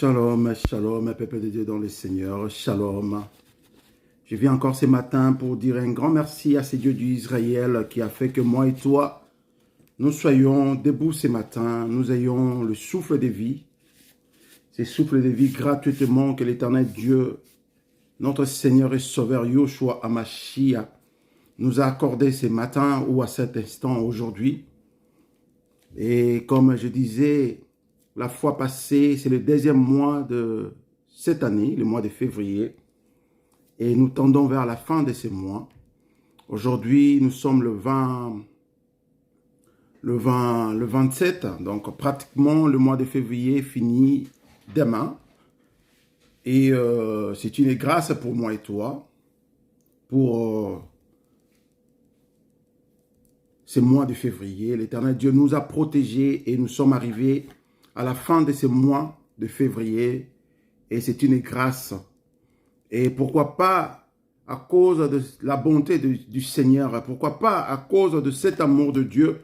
Shalom, shalom, peuple de Dieu dans le Seigneur, shalom. Je viens encore ce matin pour dire un grand merci à ce Dieu d'Israël qui a fait que moi et toi, nous soyons debout ce matin, nous ayons le souffle de vie, ce souffle de vie gratuitement que l'Éternel Dieu, notre Seigneur et Sauveur Yoshua Hamashiach, nous a accordé ce matin ou à cet instant aujourd'hui. Et comme je disais, la fois passée, c'est le deuxième mois de cette année, le mois de février. Et nous tendons vers la fin de ce mois. Aujourd'hui, nous sommes le 27, donc pratiquement le mois de février finit demain. Et c'est une grâce pour moi et toi, pour ce mois de février. L'Éternel Dieu nous a protégés et nous sommes arrivés à la fin de ce mois de février. Et c'est une grâce. Et pourquoi pas à cause de la bonté du Seigneur, pourquoi pas à cause de cet amour de Dieu,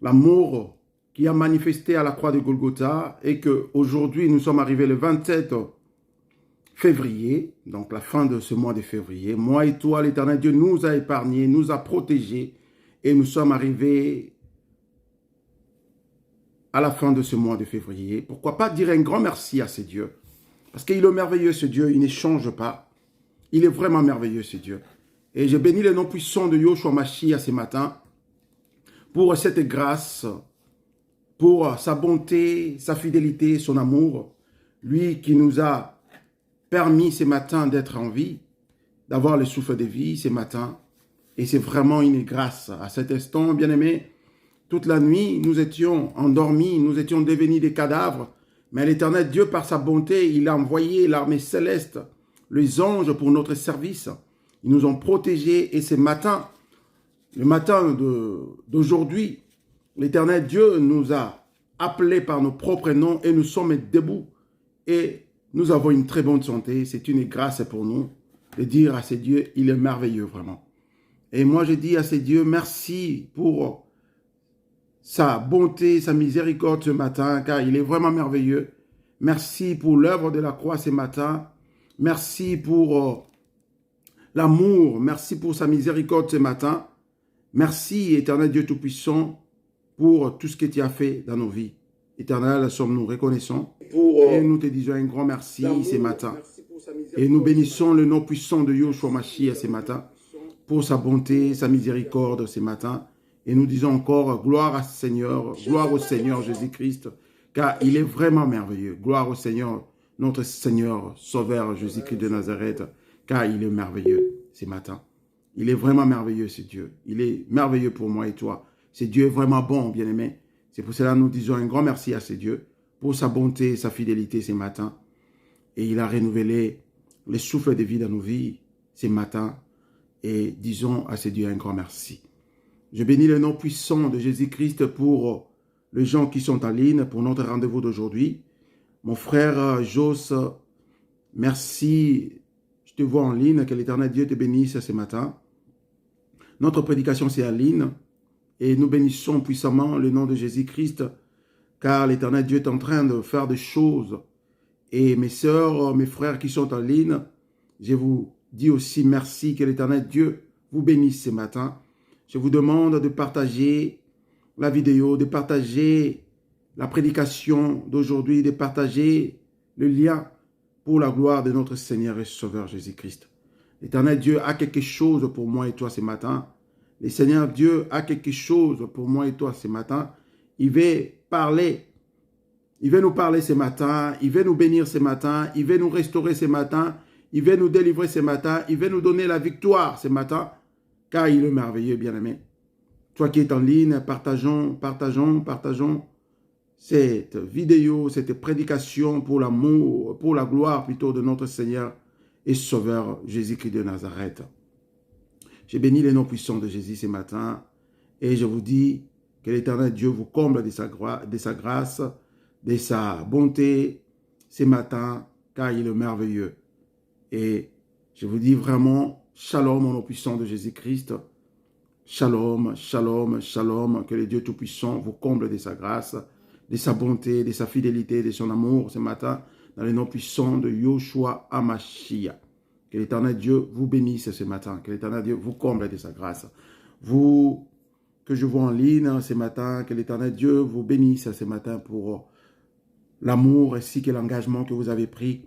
l'amour qui a manifesté à la croix de Golgotha, et qu'aujourd'hui nous sommes arrivés le 27 février, donc la fin de ce mois de février. Moi et toi, l'Éternel Dieu nous a épargnés, nous a protégés, et nous sommes arrivés à la fin de ce mois de février. Pourquoi pas dire un grand merci à ce Dieu? Parce qu'il est merveilleux ce Dieu, il ne change pas. Il est vraiment merveilleux ce Dieu. Et je bénis le nom puissant de Yoshua Hamashiach ce matin pour cette grâce, pour sa bonté, sa fidélité, son amour. Lui qui nous a permis ce matin d'être en vie, d'avoir le souffle de vie ce matin. Et c'est vraiment une grâce. À cet instant, bien-aimé, toute la nuit, nous étions endormis, nous étions devenus des cadavres. Mais l'Éternel Dieu, par sa bonté, il a envoyé l'armée céleste, les anges pour notre service. Ils nous ont protégés et ce matin, le matin d'aujourd'hui, l'Éternel Dieu nous a appelés par nos propres noms et nous sommes debout. Et nous avons une très bonne santé. C'est une grâce pour nous de dire à ce Dieu, il est merveilleux vraiment. Et moi, je dis à ce Dieu, merci pour sa bonté, sa miséricorde ce matin, car il est vraiment merveilleux. Merci pour l'œuvre de la croix ce matin. Merci pour l'amour. Merci pour sa miséricorde ce matin. Merci, éternel Dieu Tout-Puissant, pour tout ce que tu as fait dans nos vies. Éternel, sommes-nous reconnaissants. Et nous te disons un grand merci ce matin. Et nous bénissons le nom puissant de Yoshua Hamashiach ce matin, pour sa bonté, sa miséricorde ce matin. Et nous disons encore gloire à Seigneur, gloire au Seigneur Jésus-Christ, car il est vraiment merveilleux. Gloire au Seigneur, notre Seigneur, Sauveur Jésus-Christ de Nazareth, car il est merveilleux ce matin. Il est vraiment merveilleux, ce Dieu. Il est merveilleux pour moi et toi. Ce Dieu est vraiment bon, bien-aimé. C'est pour cela que nous disons un grand merci à ce Dieu pour sa bonté et sa fidélité ce matin. Et il a renouvelé le souffle de vie dans nos vies ce matin. Et disons à ce Dieu un grand merci. Je bénis le nom puissant de Jésus-Christ pour les gens qui sont en ligne, pour notre rendez-vous d'aujourd'hui. Mon frère Jos, merci. Je te vois en ligne. Que l'Éternel Dieu te bénisse ce matin. Notre prédication, c'est en ligne. Et nous bénissons puissamment le nom de Jésus-Christ, car l'Éternel Dieu est en train de faire des choses. Et mes sœurs, mes frères qui sont en ligne, je vous dis aussi merci. Que l'Éternel Dieu vous bénisse ce matin. Je vous demande de partager la vidéo, de partager la prédication d'aujourd'hui, de partager le lien pour la gloire de notre Seigneur et Sauveur Jésus-Christ. L'Éternel Dieu a quelque chose pour moi et toi ce matin. Le Seigneur Dieu a quelque chose pour moi et toi ce matin. Il veut parler. Il veut nous parler ce matin. Il veut nous bénir ce matin. Il veut nous restaurer ce matin. Il veut nous délivrer ce matin. Il veut nous donner la victoire ce matin. Car il est merveilleux, bien-aimé. Toi qui es en ligne, partageons cette vidéo, cette prédication pour l'amour, pour la gloire plutôt de notre Seigneur et Sauveur Jésus-Christ de Nazareth. Je bénis les noms puissants de Jésus ce matin et je vous dis que l'Éternel Dieu vous comble de sa grâce, de sa bonté ce matin, car il est merveilleux. Et je vous dis vraiment, shalom au nom puissant de Jésus-Christ. Shalom, shalom, shalom. Que le Dieu Tout-Puissant vous comble de sa grâce, de sa bonté, de sa fidélité, de son amour ce matin, dans le nom puissant de Yoshua HaMashiach. Que l'Éternel Dieu vous bénisse ce matin, que l'Éternel Dieu vous comble de sa grâce. Vous que je vois en ligne ce matin, que l'Éternel Dieu vous bénisse ce matin pour l'amour ainsi que l'engagement que vous avez pris,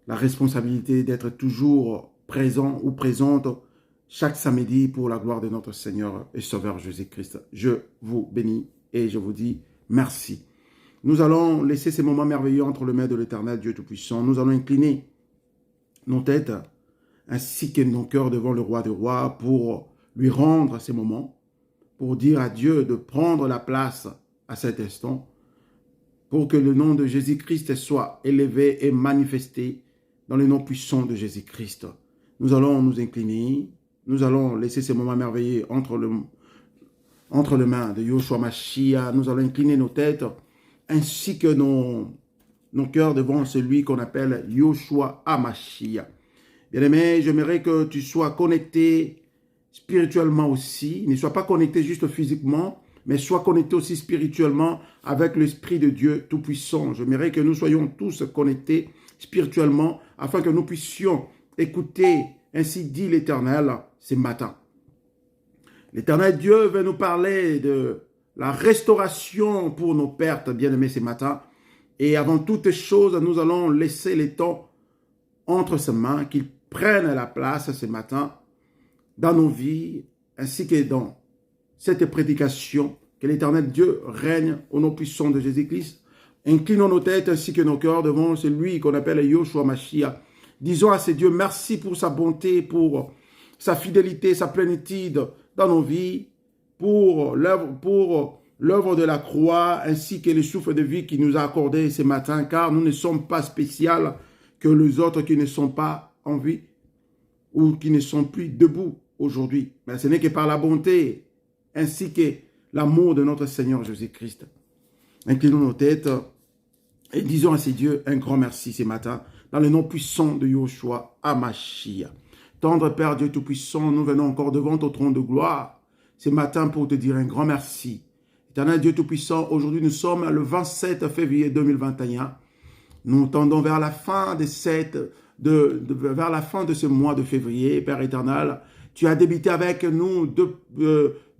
la responsabilité d'être toujours présent ou présente chaque samedi pour la gloire de notre Seigneur et Sauveur Jésus-Christ. Je vous bénis et je vous dis merci. Nous allons laisser ces moments merveilleux entre les mains de l'Éternel Dieu Tout-Puissant. Nous allons incliner nos têtes ainsi que nos cœurs devant le Roi des Rois pour lui rendre ces moments, pour dire à Dieu de prendre la place à cet instant, pour que le nom de Jésus-Christ soit élevé et manifesté dans le nom puissant de Jésus-Christ. Nous allons nous incliner, nous allons laisser ces moments merveilleux entre les mains de Yoshua HaMashiach. Nous allons incliner nos têtes ainsi que nos cœurs devant celui qu'on appelle Yoshua HaMashiach. Bien-aimé, j'aimerais que tu sois connecté spirituellement aussi. Ne sois pas connecté juste physiquement, mais sois connecté aussi spirituellement avec l'Esprit de Dieu Tout-Puissant. J'aimerais que nous soyons tous connectés spirituellement afin que nous puissions écouter, ainsi dit l'Éternel, ce matin. L'Éternel Dieu veut nous parler de la restauration pour nos pertes, bien-aimés, ce matin. Et avant toutes choses, nous allons laisser les temps entre ses mains, qu'il prenne la place ce matin dans nos vies, ainsi que dans cette prédication, que l'Éternel Dieu règne au nom puissant de Jésus-Christ. Inclinons nos têtes ainsi que nos cœurs devant celui qu'on appelle Yoshua HaMashiach. Disons à ce Dieu merci pour sa bonté, pour sa fidélité, sa plénitude dans nos vies, pour l'œuvre de la croix, ainsi que le souffle de vie qu'il nous a accordé ce matin, car nous ne sommes pas spéciaux que les autres qui ne sont pas en vie ou qui ne sont plus debout aujourd'hui. Mais ce n'est que par la bonté, ainsi que l'amour de notre Seigneur Jésus-Christ. Inclinons nos têtes et disons à ces dieux un grand merci ce matin, dans le nom puissant de Yoshua HaMashiach. Tendre Père Dieu Tout-Puissant, nous venons encore devant ton trône de gloire ce matin pour te dire un grand merci. Éternel Dieu Tout-Puissant, aujourd'hui nous sommes le 27 février 2021. Nous tendons vers la fin de ce mois de février, Père éternel. Tu as débuté avec nous de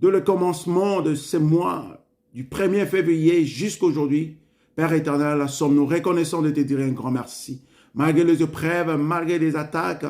le commencement de ce mois, du 1er février jusqu'à aujourd'hui. Père éternel, sommes-nous reconnaissants de te dire un grand merci. Malgré les épreuves, malgré les attaques,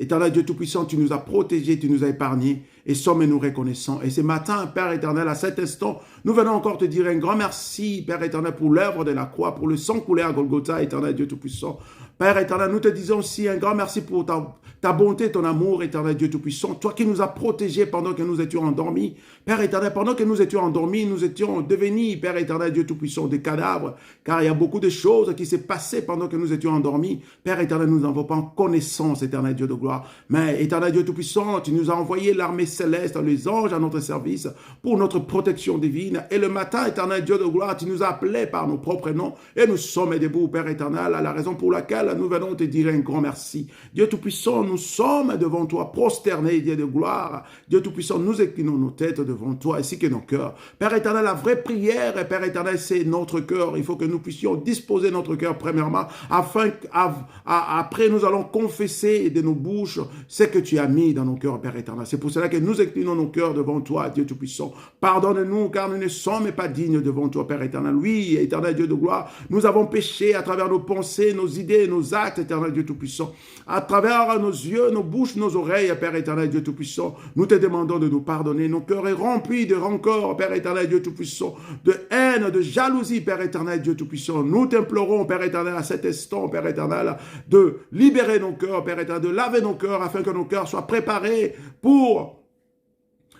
Éternel Dieu Tout-Puissant, tu nous as protégés, tu nous as épargnés et sommes-nous reconnaissants. Et ce matin, Père éternel, à cet instant, nous venons encore te dire un grand merci, Père éternel, pour l'œuvre de la croix, pour le sang coulé à Golgotha, Éternel Dieu Tout-Puissant. Père éternel, nous te disons aussi un grand merci pour ta bonté, ton amour, Éternel Dieu Tout-Puissant. Toi qui nous as protégés pendant que nous étions endormis. Père éternel, pendant que nous étions endormis, nous étions devenus, Père éternel Dieu Tout-Puissant, des cadavres. Car il y a beaucoup de choses qui s'est passées pendant que nous étions endormis. Père éternel, nous n'avons pas connaissance, Éternel Dieu de gloire. Mais Éternel Dieu Tout-Puissant, tu nous as envoyé l'armée céleste, les anges à notre service pour notre protection divine. Et le matin, Éternel Dieu de gloire, tu nous as appelés par nos propres noms. Et nous sommes debout, Père éternel, à la raison pour laquelle nous venons te dire un grand merci. Dieu Tout-Puissant, nous sommes devant toi, prosternés, Dieu de gloire. Dieu Tout-Puissant, nous inclinons nos têtes devant toi, ainsi que nos cœurs. Père éternel, la vraie prière, Père éternel, c'est notre cœur. Il faut que nous puissions disposer notre cœur premièrement, afin qu'après nous allons confesser de nos bouches ce que tu as mis dans nos cœurs, Père éternel. C'est pour cela que nous inclinons nos cœurs devant toi, Dieu Tout-Puissant. Pardonne-nous, car nous ne sommes pas dignes devant toi, Père éternel. Oui, éternel Dieu de gloire, nous avons péché à travers nos pensées, nos idées, nos actes, éternel Dieu Tout-Puissant. À travers nos yeux, nos bouches, nos oreilles, Père éternel Dieu Tout-Puissant, nous te demandons de nous pardonner. Nos cœurs est rempli de rancœur, Père éternel Dieu Tout-Puissant, de haine, de jalousie, Père éternel Dieu Tout-Puissant. Nous t'implorons, Père éternel, à cet instant, Père éternel, de libérer nos cœurs, Père éternel, de laver nos cœurs, afin que nos cœurs soient préparés pour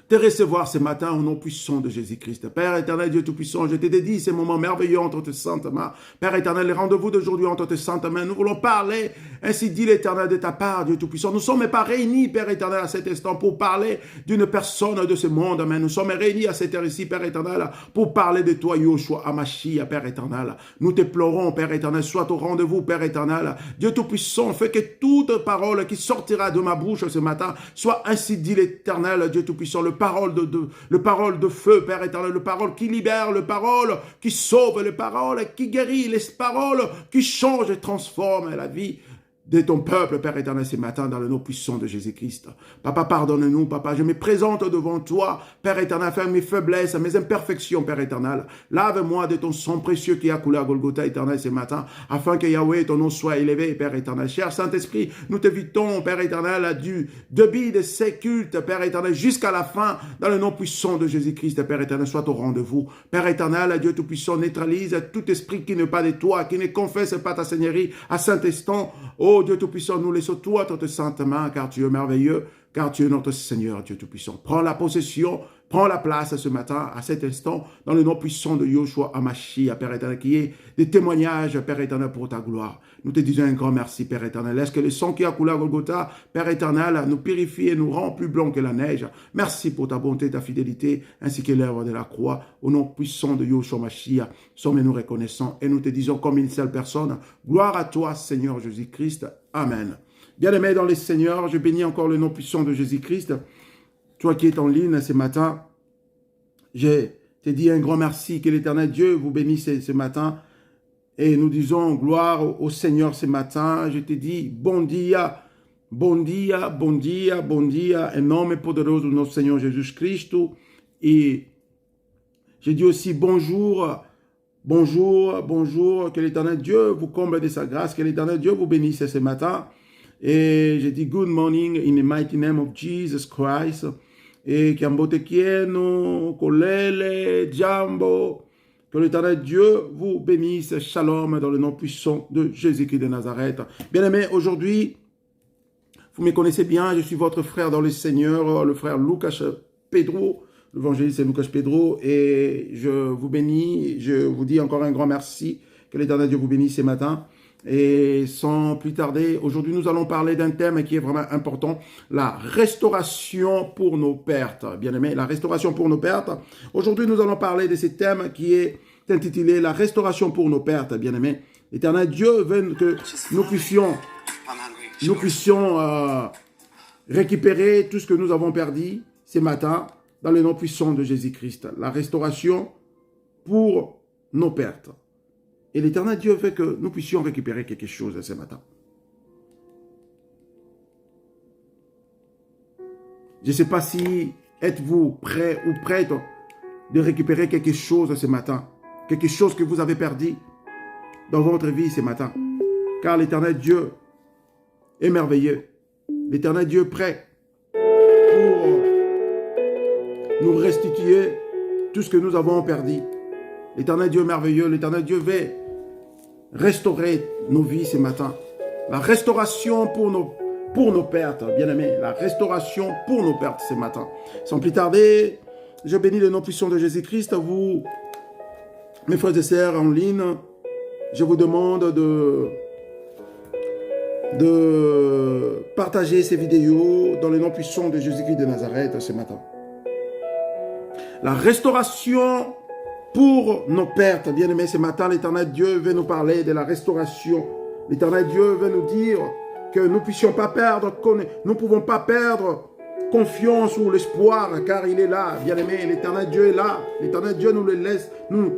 te recevoir ce matin au nom puissant de Jésus-Christ. Père éternel, Dieu Tout-Puissant, je te dédie ces moments merveilleux entre tes saintes mains. Père éternel, les rendez-vous d'aujourd'hui entre tes saintes mains, nous voulons parler, ainsi dit l'Éternel, de ta part, Dieu Tout-Puissant. Nous ne sommes pas réunis, Père éternel, à cet instant pour parler d'une personne de ce monde, mais nous sommes réunis à cette heure ici, Père éternel, pour parler de toi, Yoshua HaMashiach, Père éternel. Nous te pleurons, Père éternel, sois au rendez-vous, Père éternel. Dieu Tout-Puissant, fais que toute parole qui sortira de ma bouche ce matin soit ainsi dit l'Éternel, Dieu Tout-Puissant, le le parole de feu, Père éternel, le parole qui libère, le parole qui sauve, le parole qui guérit, les paroles qui changent et transforment la vie de ton peuple, Père éternel, ce matin, dans le nom puissant de Jésus-Christ. Papa, pardonne-nous, Papa. Je me présente devant toi, Père éternel, faire mes faiblesses, mes imperfections, Père éternel. Lave-moi de ton sang précieux qui a coulé à Golgotha, éternel, ce matin, afin que Yahweh, ton nom soit élevé, Père éternel. Cher Saint-Esprit, nous t'invitons, Père éternel, du début de ces cultes, Père éternel, jusqu'à la fin, dans le nom puissant de Jésus-Christ, Père éternel, sois au rendez-vous. Père éternel, Dieu Tout-Puissant, neutralise tout esprit qui n'est pas de toi, qui ne confesse pas ta Seigneurie à Saint-Instant. Oh Dieu Tout-Puissant, nous laissons toi dans tes saintes mains, car tu es merveilleux, car tu es notre Seigneur, Dieu Tout-Puissant. Prends la possession, prends la place ce matin, à cet instant, dans le nom puissant de Yoshua Hamashia, Père éternel, qui est des témoignages, Père éternel, pour ta gloire. Nous te disons un grand merci, Père éternel. Laisse que le sang qui a coulé à Golgotha, Père éternel, nous purifie et nous rend plus blancs que la neige. Merci pour ta bonté, ta fidélité, ainsi que l'œuvre de la croix. Au nom puissant de Yoshua Hamashia, sommes-nous reconnaissants et nous te disons comme une seule personne, gloire à toi, Seigneur Jésus-Christ. Amen. Bien-aimés dans les Seigneurs, je bénis encore le nom puissant de Jésus-Christ. Toi qui es en ligne ce matin, je te dis un grand merci, que l'Éternel Dieu vous bénisse ce matin. Et nous disons gloire au Seigneur ce matin. Je te dis bon dia, bon dia, bon dia, bon dia, em nome poderoso do nosso Senhor Jesus Cristo. Et je dis aussi bonjour, bonjour, bonjour, que l'Éternel Dieu vous comble de sa grâce, que l'Éternel Dieu vous bénisse ce matin. Et je dis good morning in the mighty name of Jesus Christ. Et Kiambotekieno, Kolele, Jambo, que l'Éternel Dieu vous bénisse. Shalom dans le nom puissant de Jésus-Christ de Nazareth. Bien-aimés, aujourd'hui, vous me connaissez bien, je suis votre frère dans le Seigneur, le frère Lucas Pedro. L'évangéliste c'est Lucas Pedro. Et je vous bénis, je vous dis encore un grand merci. Que l'Éternel Dieu vous bénisse ce matin. Et sans plus tarder, aujourd'hui nous allons parler d'un thème qui est vraiment important, la restauration pour nos pertes. Bien aimé, la restauration pour nos pertes. Aujourd'hui nous allons parler de ce thème qui est intitulé la restauration pour nos pertes. Bien aimé, l'Éternel Dieu veut que nous puissions récupérer tout ce que nous avons perdu ce matin dans le nom puissant de Jésus-Christ. La restauration pour nos pertes. Et l'Éternel Dieu fait que nous puissions récupérer quelque chose ce matin. Je ne sais pas si êtes-vous prêt ou prête de récupérer quelque chose ce matin. Quelque chose que vous avez perdu dans votre vie ce matin. Car l'Éternel Dieu est merveilleux. L'Éternel Dieu est prêt pour nous restituer tout ce que nous avons perdu. L'Éternel Dieu est merveilleux. L'Éternel Dieu veut restaurer nos vies ce matin. La restauration pour nos pertes, bien-aimés. La restauration pour nos pertes ce matin. Sans plus tarder, je bénis le nom puissant de Jésus-Christ. Vous, mes frères et sœurs en ligne, je vous demande de partager ces vidéos dans le nom puissant de Jésus-Christ de Nazareth ce matin. La restauration pour nos pertes, bien-aimés, ce matin, l'Éternel Dieu veut nous parler de la restauration. L'Éternel Dieu veut nous dire que nous ne puissions pas perdre, nous ne pouvons pas perdre confiance ou l'espoir, car il est là, bien-aimés. L'Éternel Dieu est là. L'Éternel Dieu nous le laisse. Nous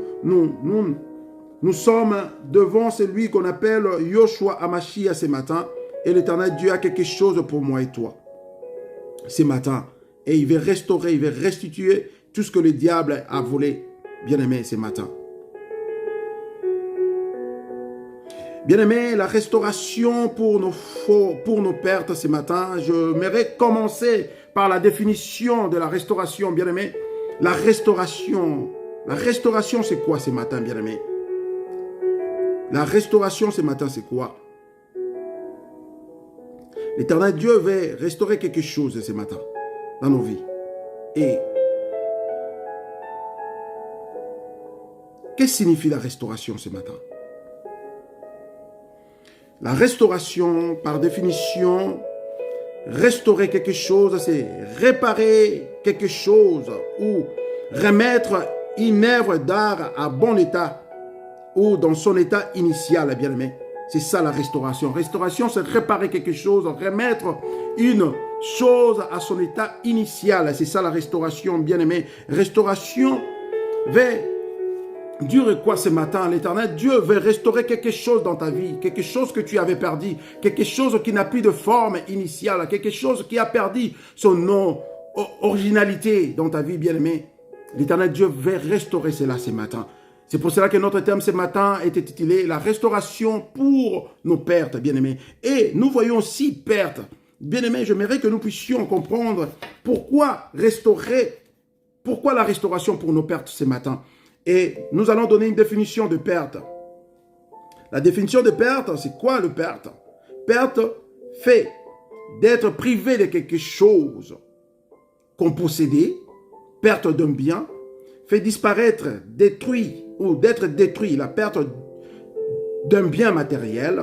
sommes devant celui qu'on appelle Yoshua Hamashia ce matin. Et l'Éternel Dieu a quelque chose pour moi et toi ce matin. Et il veut restaurer, il veut restituer tout ce que le diable a volé. Bien-aimés, ce matin. Bien-aimés, la restauration pour nos pertes ce matin, je m'aimerais commencer par la définition de la restauration, bien-aimés. La restauration, c'est quoi ce matin, bien-aimés? La restauration ce matin, c'est quoi? L'Éternel Dieu veut restaurer quelque chose ce matin dans nos vies. Et qu'est-ce que signifie la restauration ce matin? La restauration, par définition, restaurer quelque chose, c'est réparer quelque chose ou remettre une œuvre d'art à bon état ou dans son état initial, bien aimé. C'est ça la restauration. Restauration, c'est réparer quelque chose, remettre une chose à son état initial. C'est ça la restauration, bien-aimé. Restauration veut dire quoi ce matin? L'Éternel Dieu veut restaurer quelque chose dans ta vie, quelque chose que tu avais perdu, quelque chose qui n'a plus de forme initiale, quelque chose qui a perdu son originalité dans ta vie, bien-aimé. L'Éternel Dieu veut restaurer cela ce matin. C'est pour cela que notre thème ce matin était intitulé « La restauration pour nos pertes », bien-aimés. Et nous voyons aussi pertes. Bien-aimés, j'aimerais que nous puissions comprendre pourquoi la restauration pour nos pertes ce matin. Et nous allons donner une définition de perte. La définition de perte, c'est quoi le perte? Perte fait d'être privé de quelque chose qu'on possédait, perte d'un bien, fait disparaître, détruit ou d'être détruit, la perte d'un bien matériel,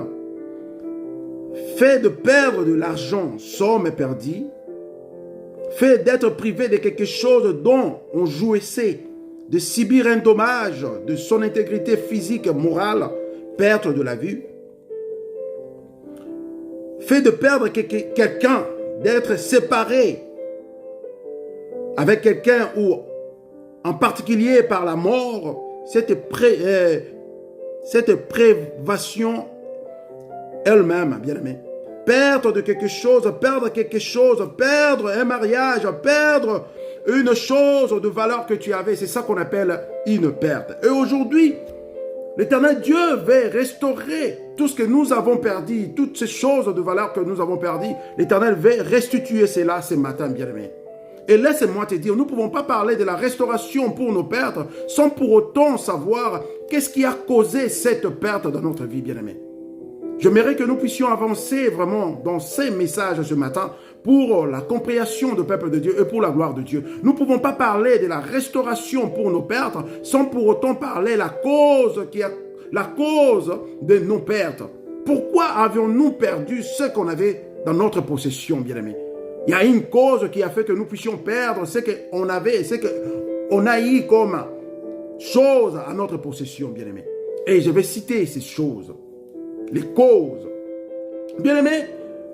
fait de perdre de l'argent, somme perdue, fait d'être privé de quelque chose dont on jouissait, de subir un dommage de son intégrité physique, morale, perte de la vue, fait de perdre quelqu'un, d'être séparé avec quelqu'un ou en particulier par la mort, cette privation elle-même, bien aimé. Perdre de quelque chose, perdre un mariage, perdre une chose de valeur que tu avais, c'est ça qu'on appelle une perte. Et aujourd'hui, l'Éternel Dieu veut restaurer tout ce que nous avons perdu, toutes ces choses de valeur que nous avons perdues. L'Éternel veut restituer cela ce matin, bien aimé. Et laisse-moi te dire, nous ne pouvons pas parler de la restauration pour nos pertes sans pour autant savoir qu'est-ce qui a causé cette perte dans notre vie, bien-aimé. J'aimerais que nous puissions avancer vraiment dans ces messages ce matin pour la compréhension du peuple de Dieu et pour la gloire de Dieu. Nous ne pouvons pas parler de la restauration pour nos pertes sans pour autant parler de la cause de nos pertes. Pourquoi avions-nous perdu ce qu'on avait dans notre possession, bien-aimé? Il y a une cause qui a fait que nous puissions perdre ce qu'on avait, ce qu'on a eu comme chose à notre possession, bien-aimé. Et je vais citer ces choses, les causes. Bien-aimé,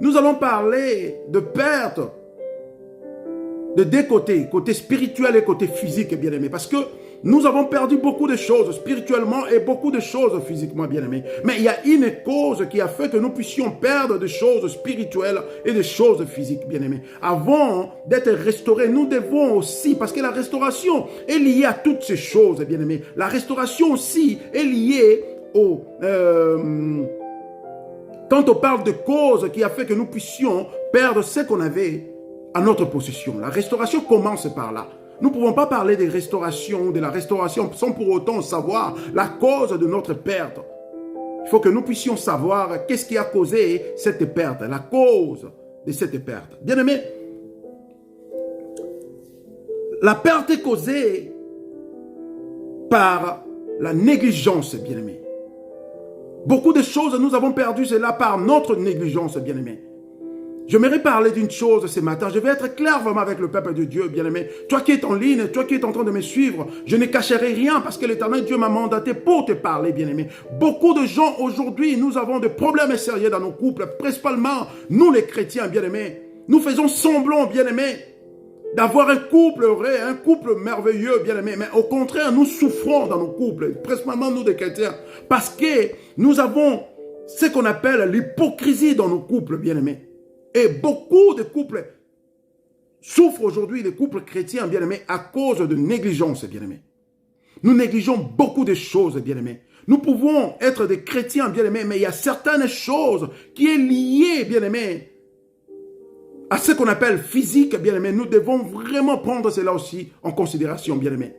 nous allons parler de perte de deux côtés, côté spirituel et côté physique, bien-aimé. Parce que nous avons perdu beaucoup de choses spirituellement et beaucoup de choses physiquement, bien-aimé. Mais il y a une cause qui a fait que nous puissions perdre des choses spirituelles et des choses physiques, bien-aimé. Avant d'être restaurés, nous devons aussi, parce que la restauration est liée à toutes ces choses, bien-aimé. La restauration aussi est liée au... quand on parle de cause qui a fait que nous puissions perdre ce qu'on avait à notre possession. La restauration commence par là. Nous ne pouvons pas parler de la restauration sans pour autant savoir la cause de notre perte. Il faut que nous puissions savoir qu'est-ce qui a causé cette perte, la cause de cette perte. Bien-aimé, la perte est causée par la négligence, bien-aimé. Beaucoup de choses, nous avons perdu cela par notre négligence, bien-aimé. J'aimerais parler d'une chose ce matin. Je vais être clair vraiment avec le peuple de Dieu, bien-aimé. Toi qui es en ligne, toi qui es en train de me suivre, je ne cacherai rien parce que l'Éternel Dieu m'a mandaté pour te parler, bien-aimé. Beaucoup de gens aujourd'hui, nous avons des problèmes sérieux dans nos couples, principalement nous les chrétiens, bien-aimés. Nous faisons semblant, bien-aimés, d'avoir un couple heureux, un couple merveilleux, bien-aimé. Mais au contraire, nous souffrons dans nos couples, principalement nous les chrétiens, parce que nous avons ce qu'on appelle l'hypocrisie dans nos couples, bien-aimés. Et beaucoup de couples souffrent aujourd'hui, les couples chrétiens, bien-aimés, à cause de négligence, bien-aimés. Nous négligeons beaucoup de choses, bien-aimés. Nous pouvons être des chrétiens, bien-aimés, mais il y a certaines choses qui sont liées, bien-aimés, à ce qu'on appelle physique, bien-aimés. Nous devons vraiment prendre cela aussi en considération, bien-aimés.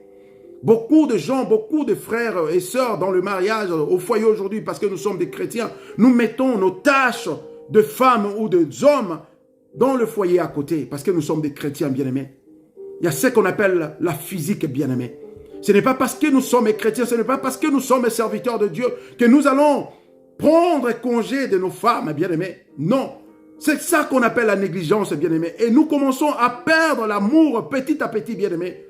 Beaucoup de gens, beaucoup de frères et sœurs dans le mariage, au foyer aujourd'hui, parce que nous sommes des chrétiens, nous mettons nos tâches de femmes ou d'hommes dans le foyer à côté, parce que nous sommes des chrétiens bien-aimés. Il y a ce qu'on appelle la physique bien-aimée. Ce n'est pas parce que nous sommes chrétiens, ce n'est pas parce que nous sommes serviteurs de Dieu que nous allons prendre congé de nos femmes bien-aimées. Non, c'est ça qu'on appelle la négligence bien-aimée. Et nous commençons à perdre l'amour petit à petit bien-aimé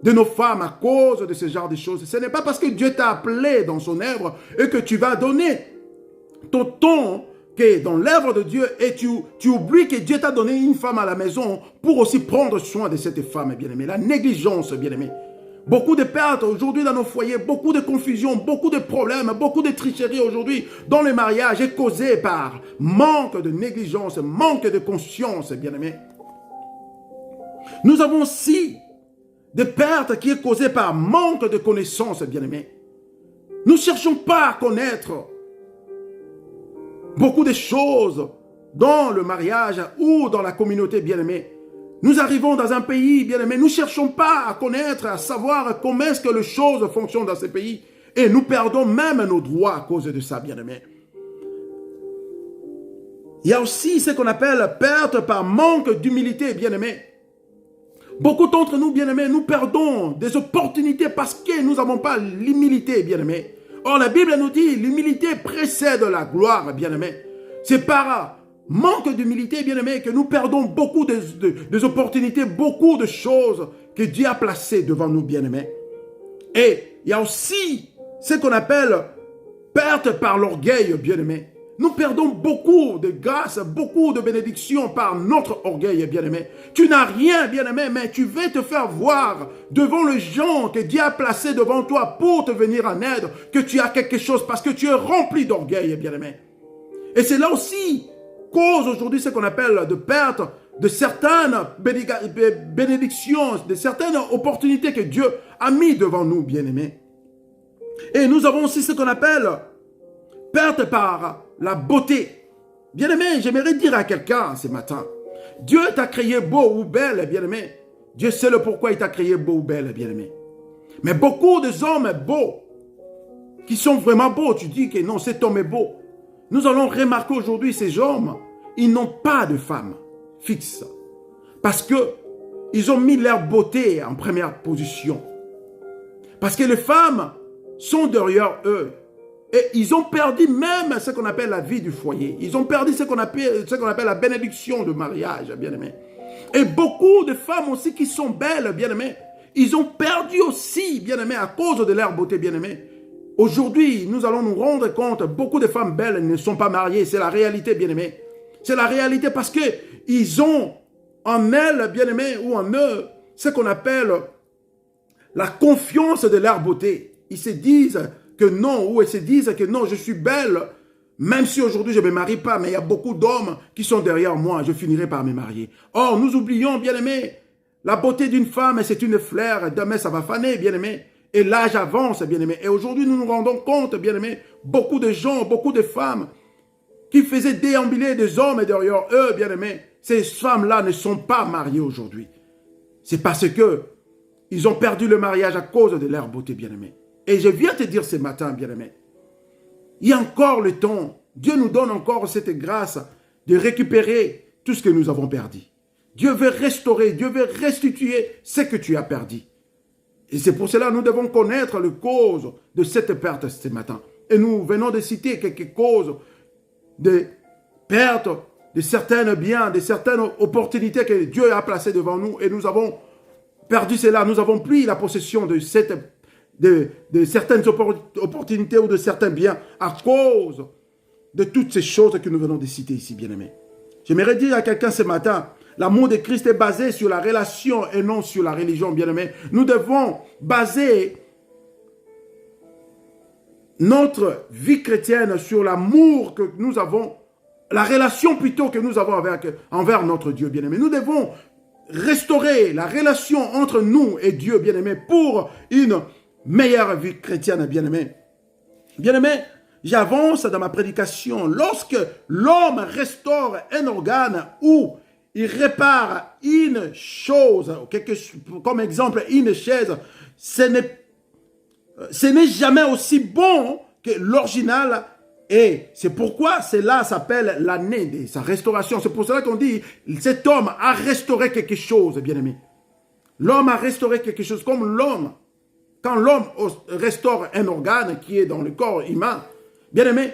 de nos femmes à cause de ce genre de choses. Ce n'est pas parce que Dieu t'a appelé dans son œuvre et que tu vas donner ton ton qui est dans l'œuvre de Dieu et tu oublies que Dieu t'a donné une femme à la maison pour aussi prendre soin de cette femme, bien-aimé. La négligence, bien-aimé. Beaucoup de pertes aujourd'hui dans nos foyers, beaucoup de confusion, beaucoup de problèmes, beaucoup de tricheries aujourd'hui dans le mariage est causé par manque de négligence, manque de conscience, bien-aimé. Nous avons aussi des pertes qui est causée par manque de connaissances, bien-aimé. Nous ne cherchons pas à connaître beaucoup de choses dans le mariage ou dans la communauté, bien-aimé. Nous arrivons dans un pays, bien-aimé, nous ne cherchons pas à connaître, à savoir comment est-ce que les choses fonctionnent dans ce pays. Et nous perdons même nos droits à cause de ça, bien-aimé. Il y a aussi ce qu'on appelle perte par manque d'humilité, bien-aimé. Beaucoup d'entre nous, bien-aimés, nous perdons des opportunités parce que nous n'avons pas l'humilité, bien-aimés. Or, la Bible nous dit, l'humilité précède la gloire, bien-aimés. C'est par manque d'humilité, bien-aimés, que nous perdons beaucoup des opportunités, beaucoup de choses que Dieu a placées devant nous, bien-aimés. Et il y a aussi ce qu'on appelle perte par l'orgueil, bien-aimés. Nous perdons beaucoup de grâce, beaucoup de bénédictions par notre orgueil, bien-aimé. Tu n'as rien, bien-aimé, mais tu veux te faire voir devant les gens que Dieu a placés devant toi pour te venir en aide, que tu as quelque chose parce que tu es rempli d'orgueil, bien-aimé. Et c'est là aussi cause aujourd'hui ce qu'on appelle de perte de certaines bénédictions, de certaines opportunités que Dieu a mis devant nous, bien-aimé. Et nous avons aussi ce qu'on appelle perte par la beauté. Bien-aimé, j'aimerais dire à quelqu'un ce matin, Dieu t'a créé beau ou belle, bien-aimé. Dieu sait le pourquoi il t'a créé beau ou belle, bien-aimé. Mais beaucoup d'hommes beaux, qui sont vraiment beaux, tu dis que non, cet homme est beau. Nous allons remarquer aujourd'hui, ces hommes, ils n'ont pas de femme fixe. Parce que ils ont mis leur beauté en première position. Parce que les femmes sont derrière eux. Et ils ont perdu même ce qu'on appelle la vie du foyer. Ils ont perdu ce qu'on appelle la bénédiction de mariage, bien-aimé. Et beaucoup de femmes aussi qui sont belles, bien-aimé, ils ont perdu aussi, bien-aimé, à cause de leur beauté, bien-aimé. Aujourd'hui, nous allons nous rendre compte, beaucoup de femmes belles ne sont pas mariées. C'est la réalité, bien-aimé. C'est la réalité parce qu'ils ont en elles, bien-aimé, ou en eux, ce qu'on appelle la confiance de leur beauté. Ils se disent que non, ou elles se disent que non, je suis belle, même si aujourd'hui je ne me marie pas, mais il y a beaucoup d'hommes qui sont derrière moi, je finirai par me marier. Or, nous oublions, bien-aimé, la beauté d'une femme, c'est une fleur, demain ça va faner, bien-aimé, et l'âge avance, bien-aimé. Et aujourd'hui, nous nous rendons compte, bien-aimé, beaucoup de gens, beaucoup de femmes qui faisaient déambuler des hommes derrière eux, bien-aimé, ces femmes-là ne sont pas mariées aujourd'hui. C'est parce que ils ont perdu le mariage à cause de leur beauté, bien-aimé. Et je viens te dire ce matin, bien-aimé, il y a encore le temps. Dieu nous donne encore cette grâce de récupérer tout ce que nous avons perdu. Dieu veut restaurer, Dieu veut restituer ce que tu as perdu. Et c'est pour cela que nous devons connaître la cause de cette perte ce matin. Et nous venons de citer quelques causes de perte de certains biens, de certaines opportunités que Dieu a placées devant nous. Et nous avons perdu cela. Nous avons pris la possession de certaines opportunités ou de certains biens à cause de toutes ces choses que nous venons de citer ici, bien-aimés. J'aimerais dire à quelqu'un ce matin, l'amour de Christ est basé sur la relation et non sur la religion, bien-aimés. Nous devons baser notre vie chrétienne sur l'amour que nous avons, la relation plutôt que nous avons envers notre Dieu, bien-aimé. Nous devons restaurer la relation entre nous et Dieu, bien-aimé, pour une meilleure vie chrétienne, bien-aimé. Bien-aimé, j'avance dans ma prédication. Lorsque l'homme restaure un organe ou il répare une chose, comme exemple une chaise, ce n'est jamais aussi bon que l'original. Et c'est pourquoi cela s'appelle l'année de sa restauration. C'est pour cela qu'on dit, cet homme a restauré quelque chose, bien-aimé. L'homme a restauré quelque chose comme l'homme. Quand l'homme restaure un organe qui est dans le corps humain, bien aimé,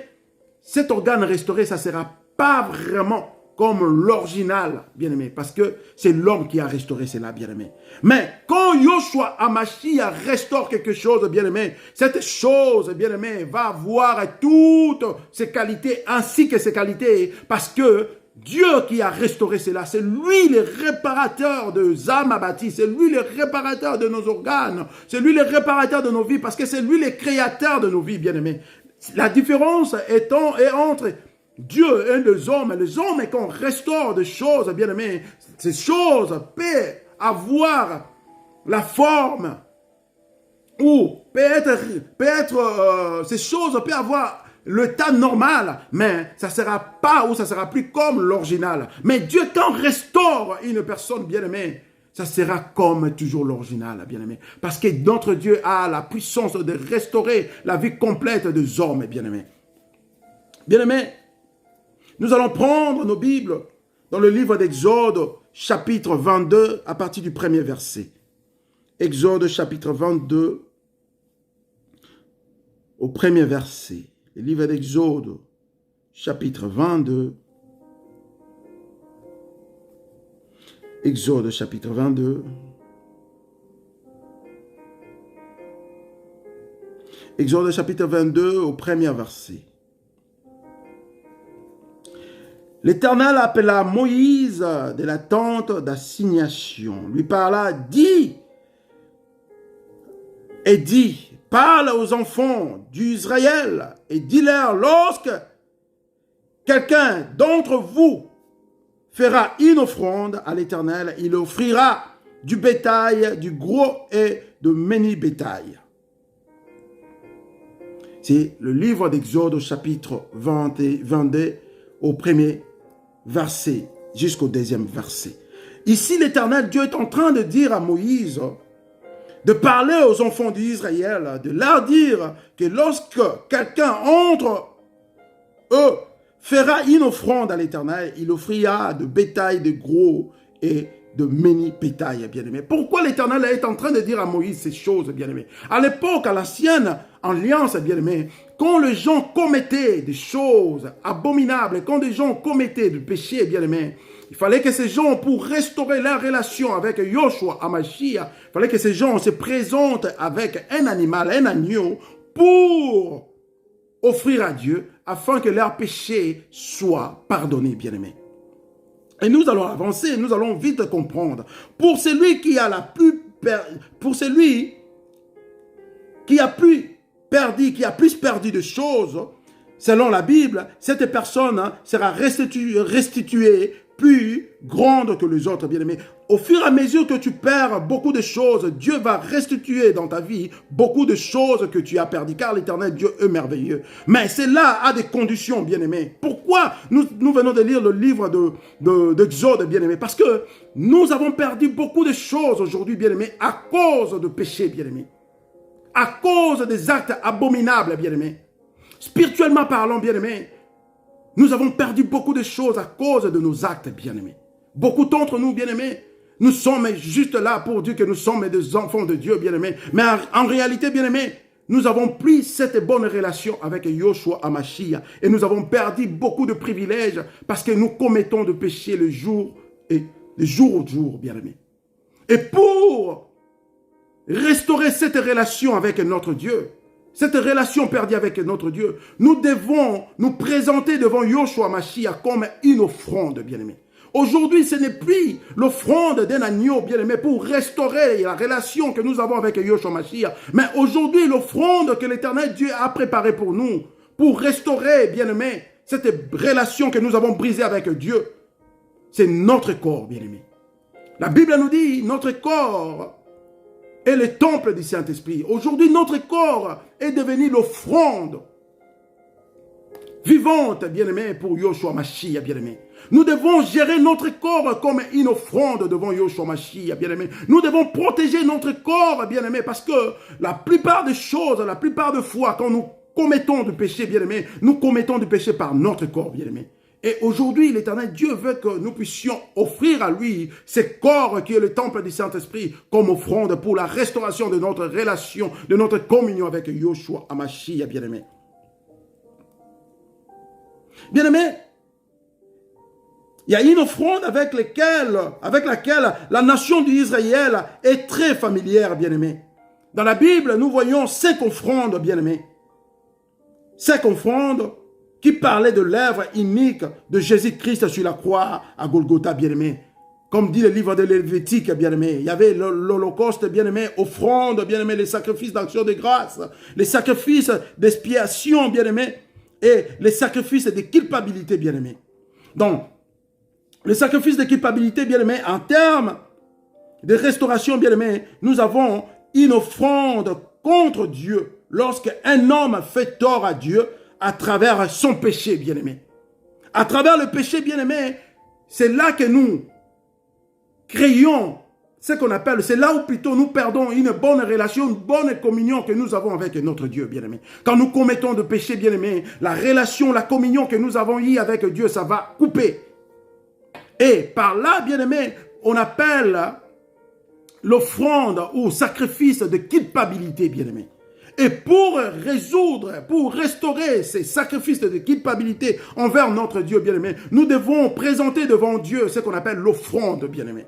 cet organe restauré, ça ne sera pas vraiment comme l'original, bien-aimé, parce que c'est l'homme qui a restauré cela, bien-aimé. Mais quand Yoshua Hamashiach restaure quelque chose, bien-aimé, cette chose, bien-aimé, va avoir toutes ses qualités ainsi que ses qualités, parce que Dieu qui a restauré cela, c'est lui le réparateur de âmes abattues, c'est lui le réparateur de nos organes, c'est lui le réparateur de nos vies, parce que c'est lui le créateur de nos vies, bien-aimés. La différence est entre Dieu et les hommes, et qu'on restaure des choses, bien-aimés, ces choses peuvent avoir la forme, ou ces choses peuvent avoir le temps normal, mais ça ne sera pas ou ça ne sera plus comme l'original. Mais Dieu, quand restaure une personne bien-aimée, ça sera comme toujours l'original, bien-aimé. Parce que notre Dieu a la puissance de restaurer la vie complète des hommes, bien-aimés. Bien-aimés, nous allons prendre nos Bibles dans le livre d'Exode, chapitre 22, à partir du premier verset. Exode, chapitre 22, au premier verset. Le livre d'Exode, chapitre 22. Exode, chapitre 22. Exode, chapitre 22, au premier verset. L'Éternel appela Moïse de la tente d'assignation, lui parla, dit, parle aux enfants d'Israël et dis-leur, lorsque quelqu'un d'entre vous fera une offrande à l'Éternel, il offrira du bétail, du gros et de menu bétail. C'est le livre d'Exode au chapitre 22 au premier verset jusqu'au deuxième verset. Ici, l'Éternel Dieu est en train de dire à Moïse de parler aux enfants d'Israël, de leur dire que lorsque quelqu'un entre eux fera une offrande à l'Éternel, il offrira de bétail, de gros et de menu bétail, bien-aimé. Pourquoi l'Éternel est en train de dire à Moïse ces choses, bien-aimé? À l'époque, à l'ancienne alliance, bien-aimé, quand les gens commettaient des choses abominables, quand les gens commettaient du péché, bien-aimé, il fallait que ces gens, pour restaurer leur relation avec Yoshua Hamashiach, il fallait que ces gens se présentent avec un animal, un agneau, pour offrir à Dieu, afin que leur péché soit pardonné, bien-aimé. Et nous allons avancer, nous allons vite comprendre. Pour celui qui a plus perdu de choses, selon la Bible, cette personne sera restituée plus grande que les autres, bien-aimés. Au fur et à mesure que tu perds beaucoup de choses, Dieu va restituer dans ta vie beaucoup de choses que tu as perdues, car l'Éternel Dieu est merveilleux. Mais cela a des conditions, bien-aimés. Pourquoi nous venons de lire le livre d'Exode, bien-aimés? Parce que nous avons perdu beaucoup de choses aujourd'hui, bien-aimés, à cause de péché, bien-aimés. À cause des actes abominables, bien-aimés. Spirituellement parlant, bien-aimés, nous avons perdu beaucoup de choses à cause de nos actes, bien-aimés. Beaucoup d'entre nous, bien-aimés, nous sommes juste là pour dire que nous sommes des enfants de Dieu, bien-aimés. Mais en réalité, bien-aimés, nous avons pris cette bonne relation avec Yoshua Hamashiach et nous avons perdu beaucoup de privilèges parce que nous commettons de péché le jour au jour, bien-aimés. Et pour restaurer cette relation avec notre Dieu, cette relation perdue avec notre Dieu, nous devons nous présenter devant Yoshua Hamashiach comme une offrande, bien-aimé. Aujourd'hui, ce n'est plus l'offrande d'un agneau, bien-aimé, pour restaurer la relation que nous avons avec Yoshua Hamashiach. Mais aujourd'hui, l'offrande que l'Éternel Dieu a préparée pour nous, pour restaurer, bien-aimé, cette relation que nous avons brisée avec Dieu, c'est notre corps, bien-aimé. La Bible nous dit, notre corps est le temple du Saint-Esprit. Aujourd'hui, notre corps est devenu l'offrande vivante, bien-aimé, pour Yoshua Hamashiach, bien-aimé. Nous devons gérer notre corps comme une offrande devant Yoshua Hamashiach, bien-aimé. Nous devons protéger notre corps, bien-aimé, parce que la plupart des choses, la plupart des fois, quand nous commettons du péché, bien-aimé, nous commettons du péché par notre corps, bien-aimé. Et aujourd'hui, l'Éternel Dieu veut que nous puissions offrir à lui ce corps qui est le temple du Saint-Esprit comme offrande pour la restauration de notre relation, de notre communion avec Yoshua Hamashiach, bien-aimé. Bien-aimé, Il y a une offrande avec laquelle la nation d'Israël est très familière, bien-aimés. Dans la Bible, nous voyons 5 offrandes, bien-aimés. 5 offrandes qui parlaient de l'œuvre unique de Jésus-Christ sur la croix à Golgotha, bien-aimés. Comme dit le livre de Lévitique, bien-aimé, il y avait l'Holocauste, bien-aimé, offrande, bien-aimé, les sacrifices d'action de grâce, les sacrifices d'expiation, bien-aimé, et les sacrifices de culpabilité, bien-aimé. Donc, les sacrifices de culpabilité, bien-aimé, en termes de restauration, bien-aimé, nous avons une offrande contre Dieu lorsqu'un homme fait tort à Dieu à travers son péché, bien-aimé. À travers le péché, bien-aimé, c'est là que nous créons ce qu'on appelle, c'est là où plutôt nous perdons une bonne relation, une bonne communion que nous avons avec notre Dieu, bien-aimé. Quand nous commettons de péché, bien-aimé, la relation, la communion que nous avons eue avec Dieu, ça va couper. Et par là, bien-aimé, on appelle l'offrande ou sacrifice de culpabilité, bien-aimé. Et pour résoudre, pour restaurer ces sacrifices de culpabilité envers notre Dieu, bien-aimé, nous devons présenter devant Dieu ce qu'on appelle l'offrande, bien-aimé.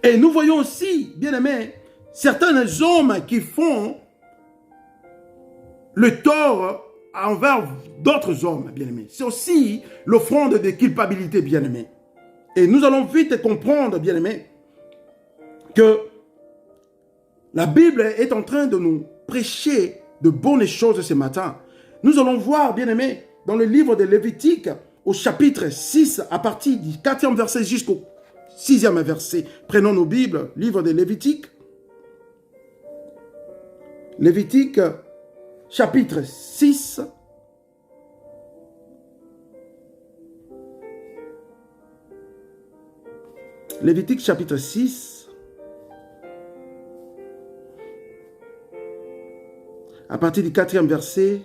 Et nous voyons aussi, bien-aimé, certains hommes qui font le tort envers d'autres hommes, bien-aimés. C'est aussi l'offrande de culpabilité, bien-aimé. Et nous allons vite comprendre, bien-aimés, que la Bible est en train de nous prêcher de bonnes choses ce matin. Nous allons voir, bien-aimés, dans le livre de Lévitique, au chapitre 6, à partir du 4e verset jusqu'au 6e verset. Prenons nos Bibles, livre de Lévitique. Lévitique, chapitre 6. Lévitique, chapitre 6. À partir du 4e verset.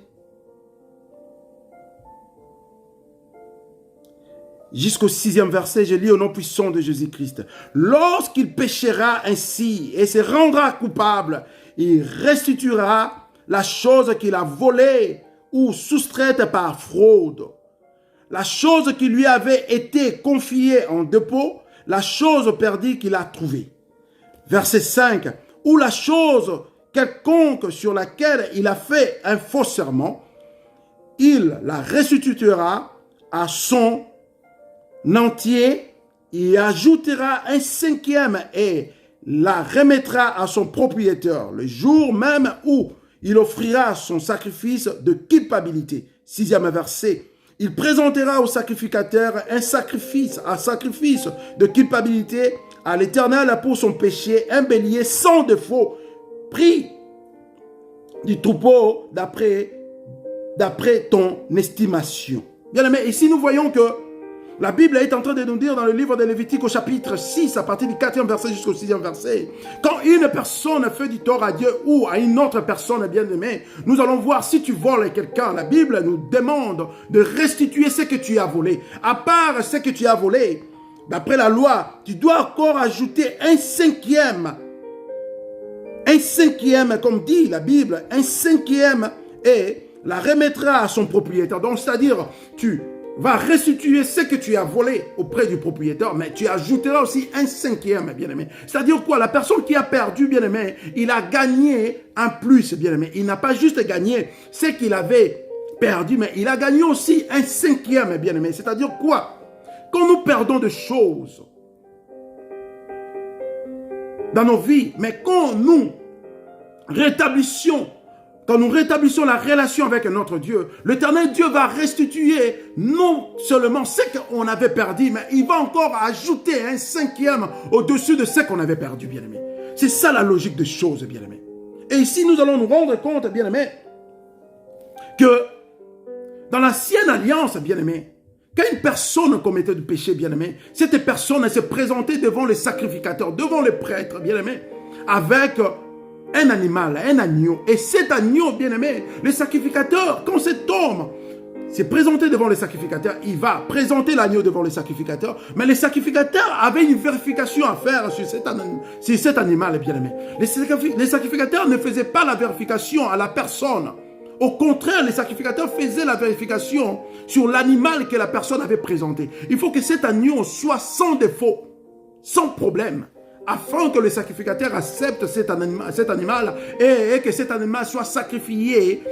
Jusqu'au 6e verset, je lis au nom puissant de Jésus-Christ. Lorsqu'il péchera ainsi et se rendra coupable, il restituera la chose qu'il a volée ou soustraite par fraude. La chose qui lui avait été confiée en dépôt, la chose perdue qu'il a trouvée. Verset 5. Ou la chose quelconque sur laquelle il a fait un faux serment, il la restituera à son entier, il ajoutera un 5e et la remettra à son propriétaire le jour même où il offrira son sacrifice de culpabilité. 6e verset. Il présentera au sacrificateur un sacrifice de culpabilité à l'Éternel pour son péché, un bélier sans défaut, pris du troupeau d'après ton estimation. Bien aimé, ici nous voyons que la Bible est en train de nous dire dans le livre de Lévitique au chapitre 6, à partir du 4e verset jusqu'au 6e verset, quand une personne fait du tort à Dieu ou à une autre personne bien-aimée, nous allons voir si tu voles quelqu'un. La Bible nous demande de restituer ce que tu as volé. À part ce que tu as volé, d'après la loi, tu dois encore ajouter un 5e. Un 5e, comme dit la Bible, un 5e et la remettra à son propriétaire. Donc, c'est-à-dire, tu va restituer ce que tu as volé auprès du propriétaire, mais tu ajouteras aussi un 5e, bien-aimé. C'est-à-dire quoi? La personne qui a perdu, bien-aimé, il a gagné un plus, bien-aimé. Il n'a pas juste gagné ce qu'il avait perdu, mais il a gagné aussi un 5e, bien-aimé. C'est-à-dire quoi? Quand nous perdons des choses dans nos vies, mais quand nous rétablissons la relation avec notre Dieu, l'Éternel Dieu va restituer non seulement ce qu'on avait perdu, mais il va encore ajouter un 5e au-dessus de ce qu'on avait perdu, bien-aimé. C'est ça la logique des choses, bien-aimé. Et ici, nous allons nous rendre compte, bien-aimé, que dans l'ancienne alliance, bien-aimé, quand une personne commettait du péché, bien-aimé, cette personne se présentait devant les sacrificateurs, devant les prêtres, bien-aimé, avec un animal, un agneau. Et cet agneau, bien-aimé, le sacrificateur, quand cet homme s'est présenté devant les sacrificateurs, il va présenter l'agneau devant les sacrificateurs, mais les sacrificateurs avaient une vérification à faire sur cet animal, bien aimé. Les sacrificateurs ne faisaient pas la vérification à la personne. Au contraire, les sacrificateurs faisaient la vérification sur l'animal que la personne avait présenté. Il faut que cet agneau soit sans défaut, sans problème, afin que les sacrificateurs acceptent cet animal et que cet animal soit sacrifié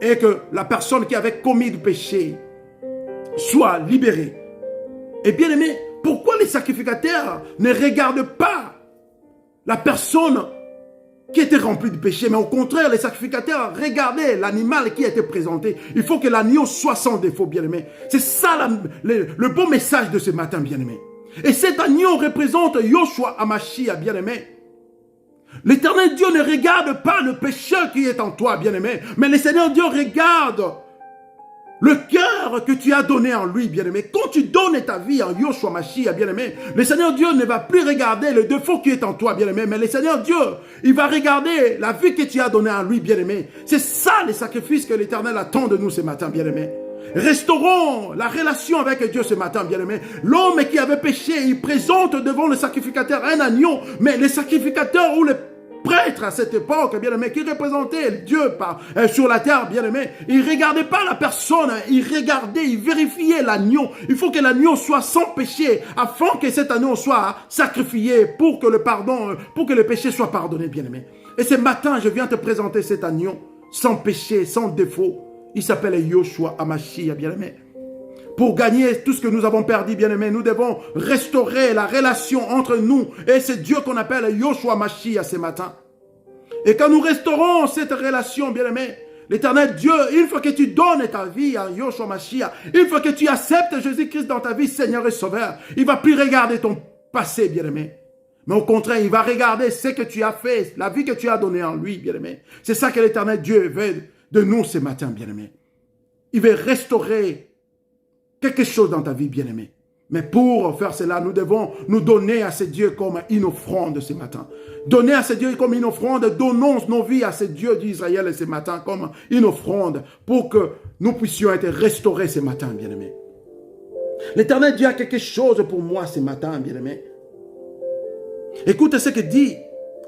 et que la personne qui avait commis du péché soit libérée. Et bien aimé, pourquoi les sacrificateurs ne regardent pas la personne qui était remplie de péché, mais au contraire, les sacrificateurs regardaient l'animal qui était présenté. Il faut que l'agneau soit sans défaut, bien aimé. C'est ça le bon message de ce matin, bien aimé. Et cet agneau représente Yoshua Hamashiach, bien aimé. L'Éternel Dieu ne regarde pas le pécheur qui est en toi, bien-aimé, mais le Seigneur Dieu regarde le cœur que tu as donné en lui, bien-aimé. Quand tu donnes ta vie en Yoshua Mashiach, bien-aimé, le Seigneur Dieu ne va plus regarder le défaut qui est en toi, bien-aimé, mais le Seigneur Dieu, il va regarder la vie que tu as donnée en lui, bien-aimé. C'est ça les sacrifices que l'Éternel attend de nous ce matin, bien-aimé. Restaurons la relation avec Dieu ce matin, bien-aimé. L'homme qui avait péché, il présente devant le sacrificateur un agneau, mais les sacrificateurs ou les prêtres à cette époque, bien-aimé, qui représentaient Dieu sur la terre, bien-aimé, ils ne regardaient pas la personne, ils regardaient, ils vérifiaient l'agneau. Il faut que l'agneau soit sans péché, afin que cet agneau soit sacrifié pour que le péché soit pardonné, bien-aimé. Et ce matin, je viens te présenter cet agneau sans péché, sans défaut. Il s'appelle Yoshua Hamashiach, bien-aimé. Pour gagner tout ce que nous avons perdu, bien-aimé, nous devons restaurer la relation entre nous et c'est Dieu qu'on appelle Yoshua Hamashiach ce matin. Et quand nous restaurons cette relation, bien-aimé, l'Éternel Dieu, une fois que tu donnes ta vie à Yoshua Hamashiach, une fois que tu acceptes Jésus-Christ dans ta vie, Seigneur et Sauveur, il ne va plus regarder ton passé, bien-aimé. Mais au contraire, il va regarder ce que tu as fait, la vie que tu as donnée en lui, bien-aimé. C'est ça que l'Éternel Dieu veut de nous ce matin, bien-aimé. Il veut restaurer quelque chose dans ta vie, bien-aimé. Mais pour faire cela, nous devons nous donner à ce Dieu comme une offrande ce matin. Donner à ce Dieu comme une offrande. Donnons nos vies à ce Dieu d'Israël ce matin comme une offrande pour que nous puissions être restaurés ce matin, bien-aimé. L'Éternel Dieu a quelque chose pour moi ce matin, bien-aimé. Écoute ce que dit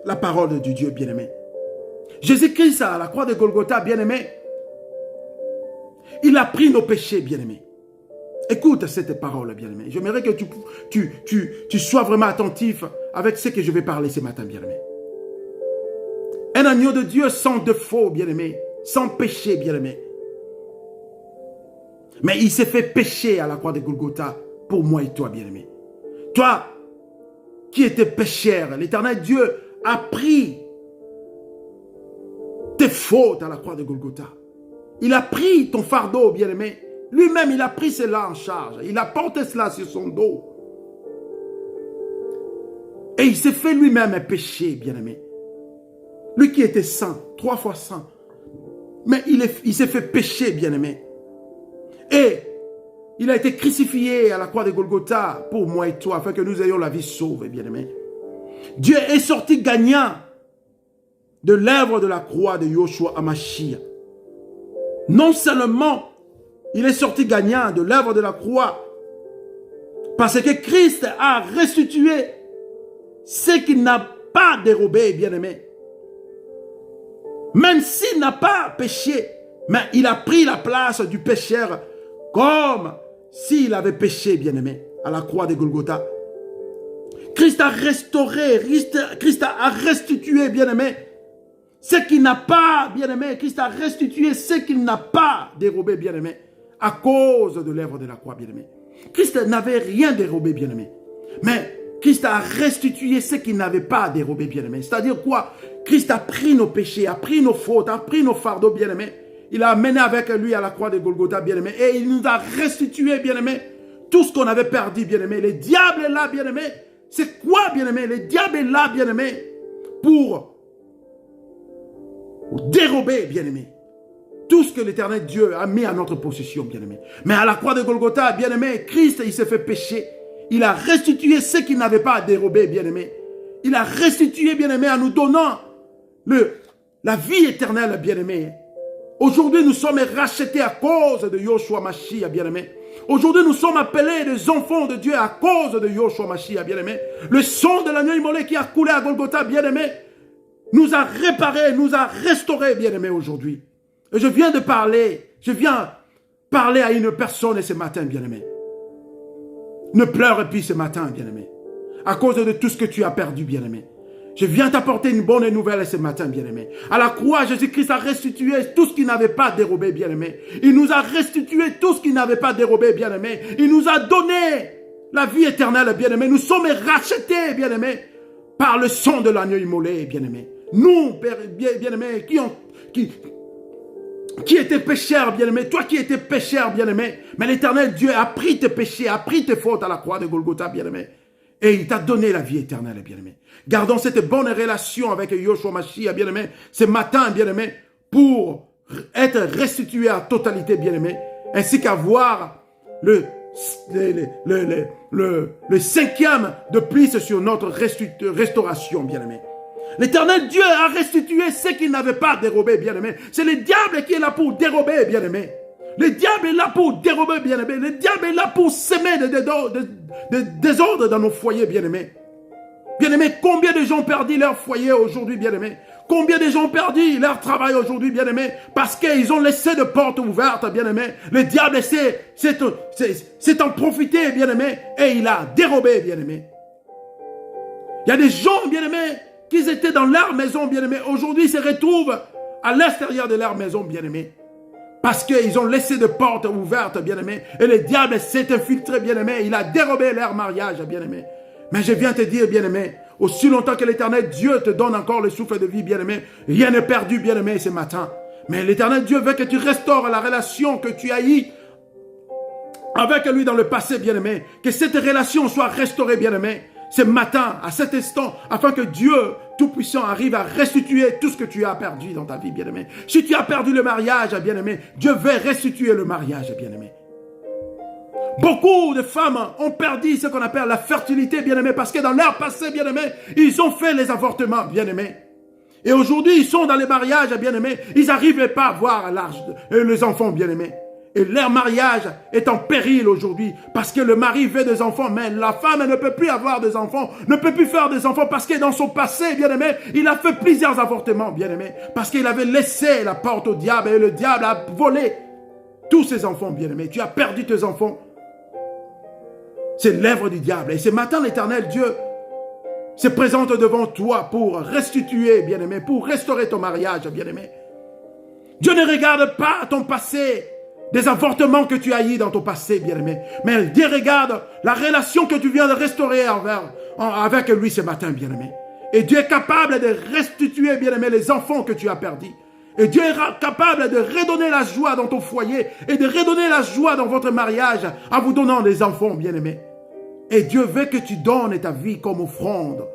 la parole du Dieu, bien-aimé. Jésus-Christ à la croix de Golgotha, bien-aimé, il a pris nos péchés, bien-aimé. Écoute cette parole, bien-aimé. J'aimerais que tu sois vraiment attentif avec ce que je vais parler ce matin, bien-aimé. Un agneau de Dieu sans défaut, bien-aimé, sans péché, bien-aimé. Mais il s'est fait pécher à la croix de Golgotha pour moi et toi, bien-aimé. Toi qui étais pécheur, l'Éternel Dieu a pris tes fautes à la croix de Golgotha. Il a pris ton fardeau, bien-aimé. Lui-même, il a pris cela en charge. Il a porté cela sur son dos. Et il s'est fait lui-même un péché, bien-aimé. Lui qui était saint, 3 fois saint. Mais il s'est fait pécher, bien-aimé. Et il a été crucifié à la croix de Golgotha pour moi et toi, afin que nous ayons la vie sauve, bien-aimé. Dieu est sorti gagnant de l'œuvre de la croix de Yoshua Hamashiach. Non seulement il est sorti gagnant de l'œuvre de la croix, parce que Christ a restitué ce qu'il n'a pas dérobé, bien-aimé. Même s'il n'a pas péché, mais il a pris la place du pécheur comme s'il avait péché, bien-aimé, à la croix de Golgotha. Christ a restauré, Christ a restitué, bien-aimé, ce qu'il n'a pas, bien-aimé. Christ a restitué ce qu'il n'a pas dérobé, bien-aimé, à cause de l'œuvre de la croix, bien-aimé. Christ n'avait rien dérobé, bien-aimé. Mais Christ a restitué ce qu'il n'avait pas dérobé, bien-aimé. C'est-à-dire quoi? Christ a pris nos péchés, a pris nos fautes, a pris nos fardeaux, bien-aimé. Il a amené avec lui à la croix de Golgotha, bien-aimé. Et il nous a restitué, bien-aimé, tout ce qu'on avait perdu, bien-aimé. Le diable est là, bien-aimé. C'est quoi, bien-aimé? Le diable est là, bien-aimé, pour dérober, bien-aimé, tout ce que l'Éternel Dieu a mis à notre possession, bien-aimé. Mais à la croix de Golgotha, bien-aimé, Christ, il s'est fait pécher. Il a restitué ce qu'il n'avait pas à dérober, bien-aimé. Il a restitué, bien-aimé, en nous donnant la vie éternelle, bien-aimé. Aujourd'hui, nous sommes rachetés à cause de Yoshua Mashiach, bien-aimé. Aujourd'hui, nous sommes appelés des enfants de Dieu à cause de Yoshua Mashiach, bien-aimé. Le sang de l'agneau immolé qui a coulé à Golgotha, bien-aimé, nous a réparés, nous a restaurés, bien-aimé, aujourd'hui. Et je viens parler à une personne ce matin, bien-aimé. Ne pleure plus ce matin, bien-aimé. À cause de tout ce que tu as perdu, bien-aimé. Je viens t'apporter une bonne nouvelle ce matin, bien-aimé. À la croix, Jésus-Christ a restitué tout ce qu'il n'avait pas dérobé, bien-aimé. Il nous a restitué tout ce qu'il n'avait pas dérobé, bien-aimé. Il nous a donné la vie éternelle, bien-aimé. Nous sommes rachetés, bien-aimé, par le sang de l'agneau immolé, bien-aimé. Nous, bien-aimé, qui était pécheur, bien-aimé, toi qui étais pécheur, bien-aimé, mais l'Éternel Dieu a pris tes péchés, a pris tes fautes à la croix de Golgotha, bien-aimé, et il t'a donné la vie éternelle, bien-aimé. Gardons cette bonne relation avec Yoshua Mashiach, bien-aimé, ce matin, bien-aimé, pour être restitué à totalité, bien-aimé, ainsi qu'avoir le cinquième de plus sur notre restauration, bien-aimé. L'Éternel Dieu a restitué ce qu'il n'avait pas dérobé, bien-aimé. C'est le diable qui est là pour dérober, bien-aimé. Le diable est là pour dérober, bien-aimé. Le diable est là pour semer des désordres dans nos foyers, bien-aimé. Bien-aimé, combien de gens ont perdu leur foyer aujourd'hui, bien-aimé? Combien de gens ont perdu leur travail aujourd'hui, bien-aimé? Parce qu'ils ont laissé de portes ouvertes, bien-aimé. Le diable s'est en profité, bien-aimé, et il a dérobé, bien-aimé. Il y a des gens, bien-aimés, qui étaient dans leur maison, bien-aimé, aujourd'hui se retrouvent à l'extérieur de leur maison, bien-aimé. Parce qu'ils ont laissé de portes ouvertes, bien-aimé. Et le diable s'est infiltré, bien-aimé. Il a dérobé leur mariage, bien-aimé. Mais je viens te dire, bien-aimé, aussi longtemps que l'Éternel Dieu te donne encore le souffle de vie, bien-aimé, rien n'est perdu, bien-aimé, ce matin. Mais l'Éternel Dieu veut que tu restaures la relation que tu as eue avec lui dans le passé, bien-aimé. Que cette relation soit restaurée, bien-aimé, ce matin, à cet instant, afin que Dieu Tout-Puissant arrive à restituer tout ce que tu as perdu dans ta vie, bien-aimé. Si tu as perdu le mariage, bien-aimé, Dieu veut restituer le mariage, bien-aimé. Beaucoup de femmes ont perdu ce qu'on appelle la fertilité, bien-aimé, parce que dans leur passé, bien-aimé, ils ont fait les avortements, bien-aimé. Et aujourd'hui, ils sont dans les mariages, bien-aimé, ils n'arrivaient pas à voir les enfants, bien-aimé. Et leur mariage est en péril aujourd'hui parce que le mari veut des enfants, mais la femme ne peut plus avoir des enfants, ne peut plus faire des enfants parce que dans son passé, bien-aimé, il a fait plusieurs avortements, bien-aimé, parce qu'il avait laissé la porte au diable et le diable a volé tous ses enfants, bien-aimé. Tu as perdu tes enfants. C'est l'œuvre du diable. Et ce matin, l'Éternel Dieu se présente devant toi pour restituer, bien-aimé, pour restaurer ton mariage, bien-aimé. Dieu ne regarde pas ton passé, des avortements que tu as eu dans ton passé, bien-aimé. Mais Dieu regarde la relation que tu viens de restaurer avec lui ce matin, bien-aimé. Et Dieu est capable de restituer, bien-aimé, les enfants que tu as perdus. Et Dieu est capable de redonner la joie dans ton foyer et de redonner la joie dans votre mariage en vous donnant des enfants, bien-aimé. Et Dieu veut que tu donnes ta vie comme offrande.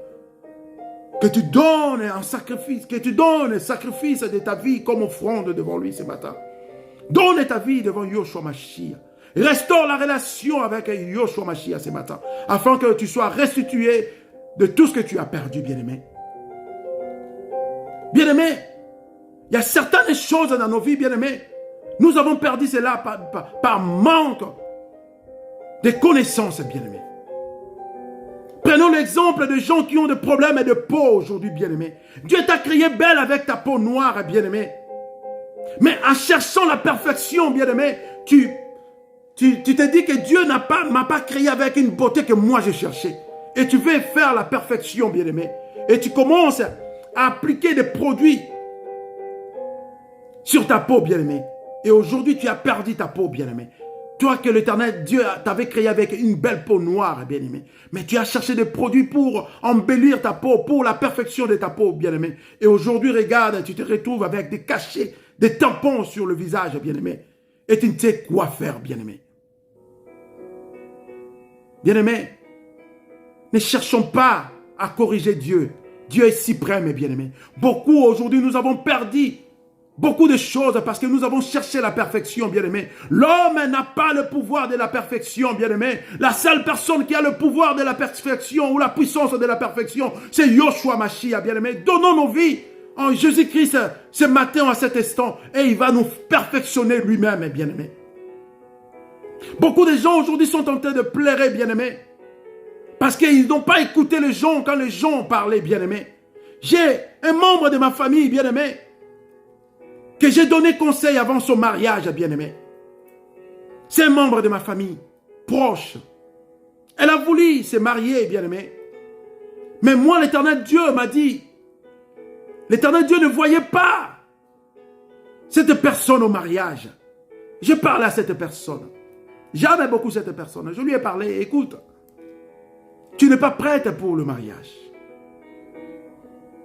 Que tu donnes un sacrifice, que tu donnes un sacrifice de ta vie comme offrande devant lui ce matin. Donne ta vie devant Yoshua Mashiach. Restaure la relation avec Yoshua Mashiach ce matin, afin que tu sois restitué de tout ce que tu as perdu, bien-aimé. Bien-aimé, il y a certaines choses dans nos vies, bien-aimé. Nous avons perdu cela par manque de connaissances, bien-aimé. Prenons l'exemple de gens qui ont des problèmes de peau aujourd'hui, bien-aimé. Dieu t'a créé belle avec ta peau noire, bien-aimé. Mais en cherchant la perfection, bien-aimé, tu te dis que Dieu m'a pas créé avec une beauté que moi j'ai cherchée. Et tu veux faire la perfection, bien-aimé. Et tu commences à appliquer des produits sur ta peau, bien-aimé. Et aujourd'hui, tu as perdu ta peau, bien-aimé. Toi que l'Éternel Dieu t'avait créé avec une belle peau noire, bien-aimé. Mais tu as cherché des produits pour embellir ta peau, pour la perfection de ta peau, bien-aimé. Et aujourd'hui, regarde, tu te retrouves avec des cachets, des tampons sur le visage, bien-aimé. Et tu ne sais quoi faire, bien-aimé. Bien-aimé, ne cherchons pas à corriger Dieu. Dieu est suprême, bien-aimé. Beaucoup, aujourd'hui, nous avons perdu beaucoup de choses parce que nous avons cherché la perfection, bien-aimé. L'homme n'a pas le pouvoir de la perfection, bien-aimé. La seule personne qui a le pouvoir de la perfection ou la puissance de la perfection, c'est Yoshua Mashiach, bien-aimé. Donnons nos vies en Jésus-Christ ce matin, à cet instant, et il va nous perfectionner lui-même, bien-aimé. Beaucoup de gens aujourd'hui sont en train de pleurer, bien-aimé, parce qu'ils n'ont pas écouté les gens quand les gens parlaient, bien-aimé. J'ai un membre de ma famille, bien-aimé, que j'ai donné conseil avant son mariage, bien-aimé. C'est un membre de ma famille, proche. Elle a voulu se marier, bien-aimé. Mais moi, l'Éternel Dieu m'a dit, l'Éternel Dieu ne voyait pas cette personne au mariage. Je parlais à cette personne. J'aimais beaucoup cette personne. Je lui ai parlé, écoute, tu n'es pas prête pour le mariage.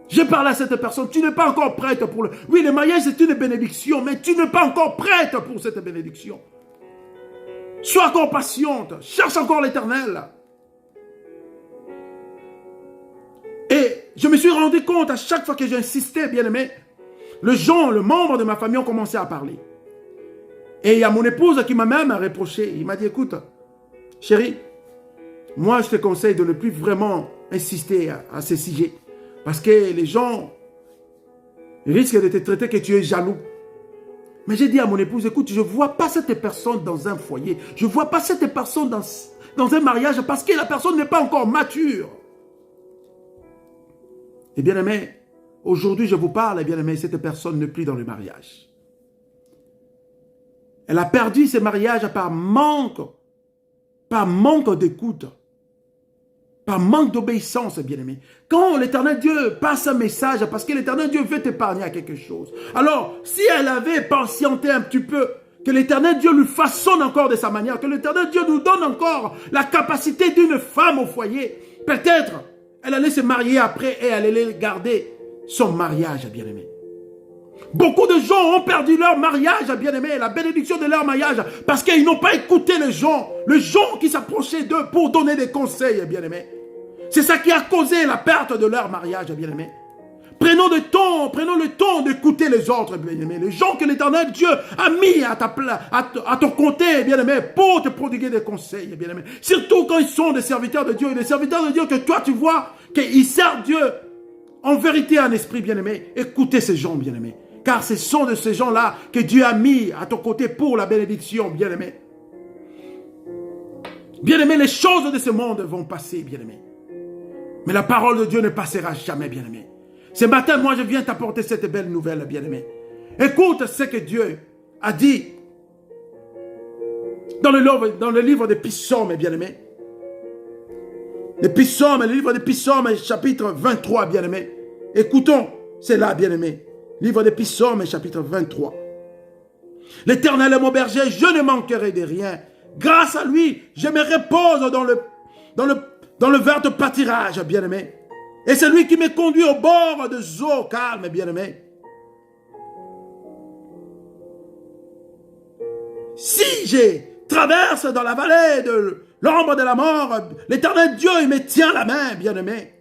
J'ai parlé à cette personne, tu n'es pas encore prête pour le... Oui, le mariage c'est une bénédiction, mais tu n'es pas encore prête pour cette bénédiction. Sois encore patiente, cherche encore l'Éternel. Et je me suis rendu compte à chaque fois que j'insistais, bien-aimé, le membre de ma famille ont commencé à parler. Et il y a mon épouse qui m'a même reproché. Il m'a dit, écoute, chérie, moi je te conseille de ne plus vraiment insister à ce sujet. Parce que les gens risquent de te traiter que tu es jaloux. Mais j'ai dit à mon épouse, écoute, je ne vois pas cette personne dans un foyer. Je ne vois pas cette personne dans un mariage parce que la personne n'est pas encore mature. Et bien aimé, aujourd'hui je vous parle, et bien aimé, cette personne n'est plus dans le mariage. Elle a perdu ce mariage par manque d'écoute. Par manque d'obéissance, bien-aimé. Quand l'Éternel Dieu passe un message, parce que l'Éternel Dieu veut t'épargner à quelque chose. Alors, si elle avait patienté un petit peu, que l'Éternel Dieu lui façonne encore de sa manière, que l'Éternel Dieu nous donne encore la capacité d'une femme au foyer, peut-être elle allait se marier après et elle allait garder son mariage, bien-aimé. Beaucoup de gens ont perdu leur mariage, bien-aimé, la bénédiction de leur mariage, parce qu'ils n'ont pas écouté les gens qui s'approchaient d'eux pour donner des conseils, bien-aimé. C'est ça qui a causé la perte de leur mariage, bien-aimé. Prenons le temps d'écouter les autres, bien-aimé, les gens que l'Éternel Dieu a mis à ton côté, bien-aimé, pour te prodiguer des conseils, bien-aimé. Surtout quand ils sont des serviteurs de Dieu, et des serviteurs de Dieu que toi tu vois qu'ils servent Dieu en vérité en esprit, bien-aimé. Écoutez ces gens, bien-aimé. Car ce sont de ces gens-là que Dieu a mis à ton côté pour la bénédiction, bien-aimé. Bien-aimé, les choses de ce monde vont passer, bien-aimé. Mais la parole de Dieu ne passera jamais, bien-aimé. Ce matin, moi, je viens t'apporter cette belle nouvelle, bien-aimé. Écoute ce que Dieu a dit dans le livre des Psaumes, bien-aimé. Le livre des Psaumes, chapitre 23, bien-aimé. Écoutons cela, bien-aimé. Livre des Psaumes, chapitre 23. L'Éternel est mon berger, je ne manquerai de rien. Grâce à lui, je me repose dans le vert pâturage, bien-aimé. Et c'est lui qui me conduit au bord de eaux calmes, bien-aimé. Si je traverse dans la vallée de l'ombre de la mort, l'Éternel Dieu, il me tient la main, bien-aimé.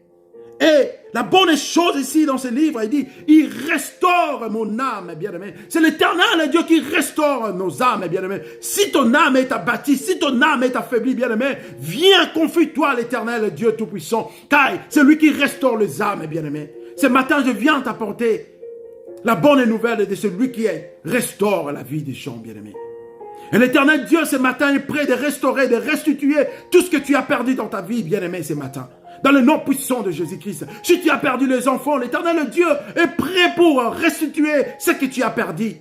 Et la bonne chose ici dans ce livre, il dit, il restaure mon âme, bien-aimé. C'est l'Éternel Dieu qui restaure nos âmes, bien-aimé. Si ton âme est abattue, si ton âme est affaiblie, bien-aimé, viens, confie-toi à l'Éternel Dieu Tout-Puissant, car c'est lui qui restaure les âmes, bien-aimé. Ce matin, je viens t'apporter la bonne nouvelle de celui qui restaure la vie des gens, bien-aimé. Et l'Éternel Dieu, ce matin, est prêt de restaurer, de restituer tout ce que tu as perdu dans ta vie, bien-aimé, ce matin. Dans le nom puissant de Jésus-Christ. Si tu as perdu les enfants, l'Éternel Dieu est prêt pour restituer ce que tu as perdu.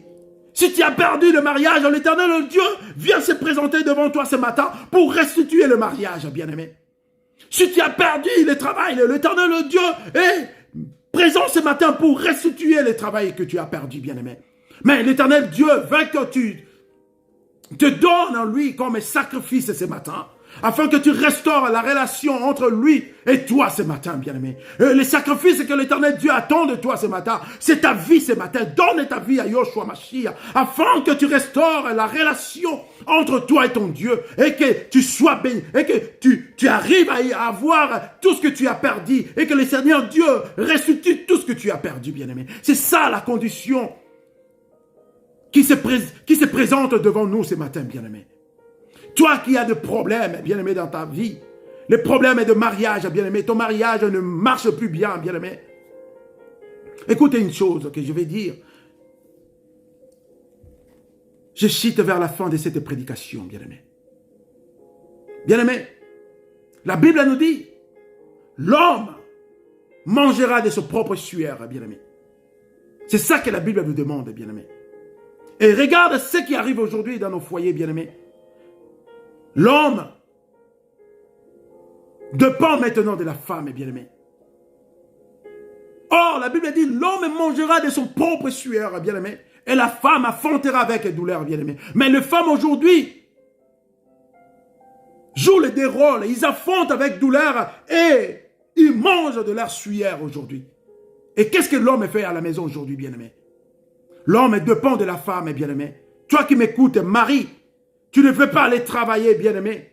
Si tu as perdu le mariage, l'Éternel Dieu vient se présenter devant toi ce matin pour restituer le mariage, bien-aimé. Si tu as perdu le travail, l'Éternel Dieu est présent ce matin pour restituer le travail que tu as perdu, bien-aimé. Mais l'Éternel Dieu veut que tu te donnes en lui comme un sacrifice ce matin, afin que tu restaures la relation entre lui et toi ce matin, bien-aimé. Les sacrifices que l'Éternel Dieu attend de toi ce matin, c'est ta vie ce matin. Donne ta vie à Yoshua Mashiach, afin que tu restaures la relation entre toi et ton Dieu, et que tu sois béni, et que tu arrives à avoir tout ce que tu as perdu, et que le Seigneur Dieu restitue tout ce que tu as perdu, bien-aimé. C'est ça la condition qui se présente devant nous ce matin, bien-aimé. Toi qui as des problèmes, bien-aimé, dans ta vie, les problèmes de mariage, bien-aimé, ton mariage ne marche plus bien, bien-aimé. Écoutez une chose que je vais dire. Je cite vers la fin de cette prédication, bien-aimé. Bien-aimé, la Bible nous dit, l'homme mangera de son propre sueur, bien-aimé. C'est ça que la Bible nous demande, bien-aimé. Et regarde ce qui arrive aujourd'hui dans nos foyers, bien-aimé. L'homme dépend maintenant de la femme, bien-aimé. Or, la Bible dit, l'homme mangera de son propre sueur, bien-aimé. Et la femme affrontera avec douleur, bien-aimé. Mais les femmes aujourd'hui jouent les deux rôles. Ils affrontent avec douleur et ils mangent de leur sueur aujourd'hui. Et qu'est-ce que l'homme fait à la maison aujourd'hui, bien-aimé? L'homme dépend de la femme, bien-aimé. Toi qui m'écoutes, Marie, tu ne veux pas aller travailler, bien-aimé.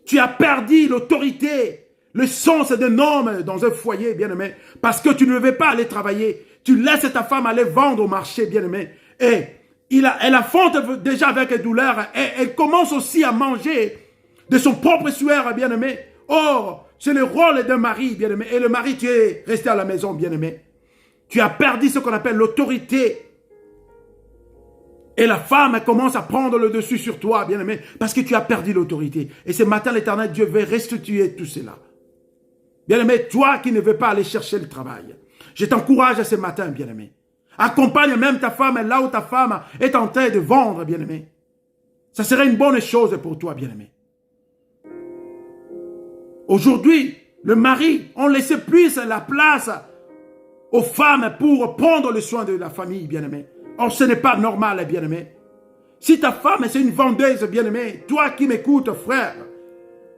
Tu as perdu l'autorité, le sens d'un homme dans un foyer, bien-aimé, parce que tu ne veux pas aller travailler. Tu laisses ta femme aller vendre au marché, bien-aimé. Et elle affronte déjà avec douleur et elle commence aussi à manger de son propre sueur, bien-aimé. Or, c'est le rôle d'un mari, bien-aimé. Et le mari, tu es resté à la maison, bien-aimé. Tu as perdu ce qu'on appelle l'autorité. Et la femme commence à prendre le dessus sur toi, bien-aimé, parce que tu as perdu l'autorité. Et ce matin, l'Éternel Dieu veut restituer tout cela. Bien-aimé, toi qui ne veux pas aller chercher le travail, je t'encourage ce matin, bien-aimé. Accompagne même ta femme là où ta femme est en train de vendre, bien-aimé. Ça serait une bonne chose pour toi, bien-aimé. Aujourd'hui, le mari, on laisse plus la place aux femmes pour prendre le soin de la famille, bien-aimé. Or, ce n'est pas normal, bien-aimé. Si ta femme, c'est une vendeuse, bien-aimé, toi qui m'écoutes, frère,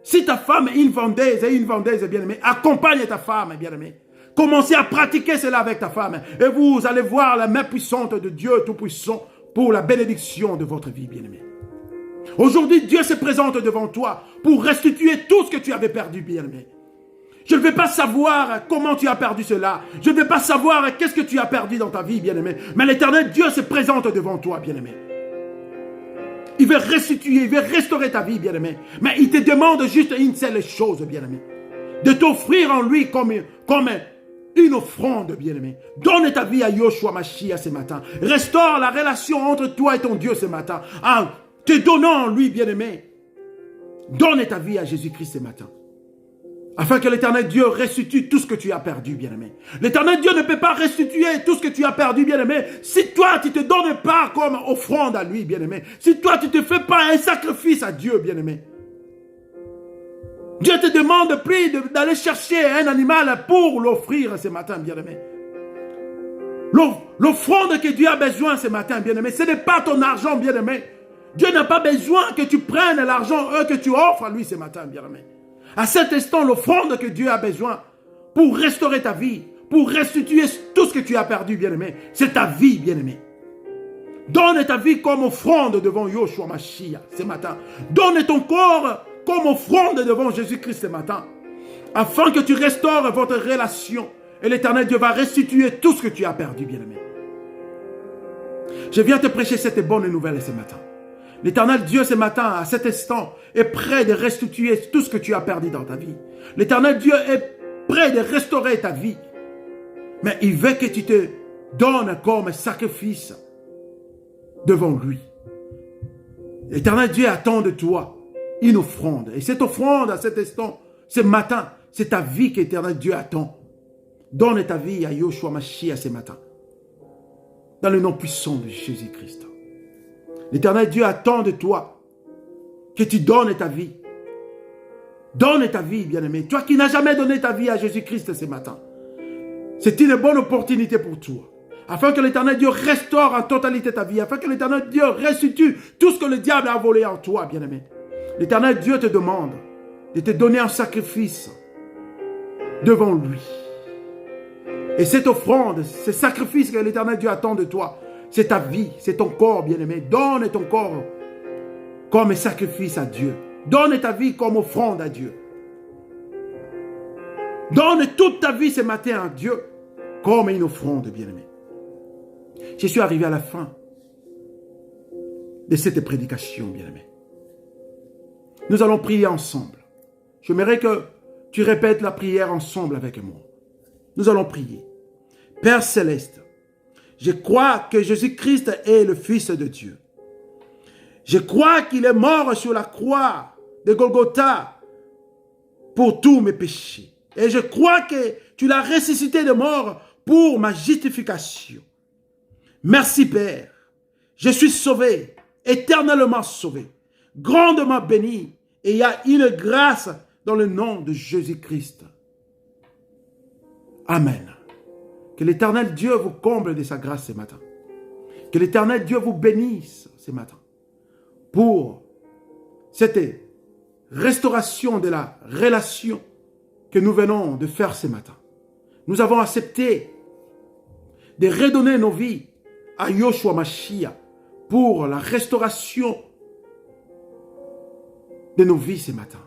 si ta femme est une vendeuse, bien-aimé, accompagne ta femme, bien-aimé. Commencez à pratiquer cela avec ta femme. Et vous allez voir la main puissante de Dieu Tout-Puissant pour la bénédiction de votre vie, bien-aimé. Aujourd'hui, Dieu se présente devant toi pour restituer tout ce que tu avais perdu, bien-aimé. Je ne veux pas savoir comment tu as perdu cela. Je ne veux pas savoir qu'est-ce que tu as perdu dans ta vie, bien-aimé. Mais l'Éternel Dieu se présente devant toi, bien-aimé. Il veut restituer, il veut restaurer ta vie, bien-aimé. Mais il te demande juste une seule chose, bien-aimé. De t'offrir en lui comme une offrande, bien-aimé. Donne ta vie à Yoshua Mashiach ce matin. Restaure la relation entre toi et ton Dieu ce matin. En te donnant en lui, bien-aimé. Donne ta vie à Jésus-Christ ce matin. Afin que l'Éternel Dieu restitue tout ce que tu as perdu, bien-aimé. L'Éternel Dieu ne peut pas restituer tout ce que tu as perdu, bien-aimé, si toi, tu ne te donnes pas comme offrande à lui, bien-aimé. Si toi, tu ne te fais pas un sacrifice à Dieu, bien-aimé. Dieu te demande plus d'aller chercher un animal pour l'offrir ce matin, bien-aimé. L'offrande que Dieu a besoin ce matin, bien-aimé, ce n'est pas ton argent, bien-aimé. Dieu n'a pas besoin que tu prennes l'argent que tu offres à lui ce matin, bien-aimé. À cet instant, l'offrande que Dieu a besoin pour restaurer ta vie, pour restituer tout ce que tu as perdu, bien-aimé, c'est ta vie, bien-aimé. Donne ta vie comme offrande devant Yoshua Mashiach ce matin. Donne ton corps comme offrande devant Jésus-Christ ce matin, afin que tu restaures votre relation. Et l'Éternel Dieu va restituer tout ce que tu as perdu, bien-aimé. Je viens te prêcher cette bonne nouvelle ce matin. L'Éternel Dieu ce matin, à cet instant, est prêt de restituer tout ce que tu as perdu dans ta vie. L'Éternel Dieu est prêt de restaurer ta vie. Mais il veut que tu te donnes comme sacrifice devant lui. L'Éternel Dieu attend de toi une offrande. Et cette offrande, à cet instant, ce matin, c'est ta vie que l'Éternel Dieu attend. Donne ta vie à Yoshua Mashiach ce matin. Dans le nom puissant de Jésus-Christ. L'Éternel Dieu attend de toi que tu donnes ta vie. Donne ta vie, bien-aimé. Toi qui n'as jamais donné ta vie à Jésus-Christ ce matin. C'est une bonne opportunité pour toi. Afin que l'Éternel Dieu restaure en totalité ta vie. Afin que l'Éternel Dieu restitue tout ce que le diable a volé en toi, bien-aimé. L'Éternel Dieu te demande de te donner un sacrifice devant lui. Et cette offrande, ce sacrifice que l'Éternel Dieu attend de toi, c'est ta vie, c'est ton corps, bien-aimé. Donne ton corps comme un sacrifice à Dieu. Donne ta vie comme offrande à Dieu. Donne toute ta vie ce matin à Dieu comme une offrande, bien-aimé. Je suis arrivé à la fin de cette prédication, bien-aimé. Nous allons prier ensemble. J'aimerais que tu répètes la prière ensemble avec moi. Nous allons prier. Père céleste, je crois que Jésus-Christ est le Fils de Dieu. Je crois qu'il est mort sur la croix de Golgotha pour tous mes péchés. Et je crois que tu l'as ressuscité de mort pour ma justification. Merci Père. Je suis sauvé, éternellement sauvé, grandement béni. Et il y a une grâce dans le nom de Jésus-Christ. Amen. Que l'Éternel Dieu vous comble de sa grâce ce matin. Que l'Éternel Dieu vous bénisse ce matin pour cette restauration de la relation que nous venons de faire ce matin. Nous avons accepté de redonner nos vies à Yoshua Mashiach pour la restauration de nos vies ce matin.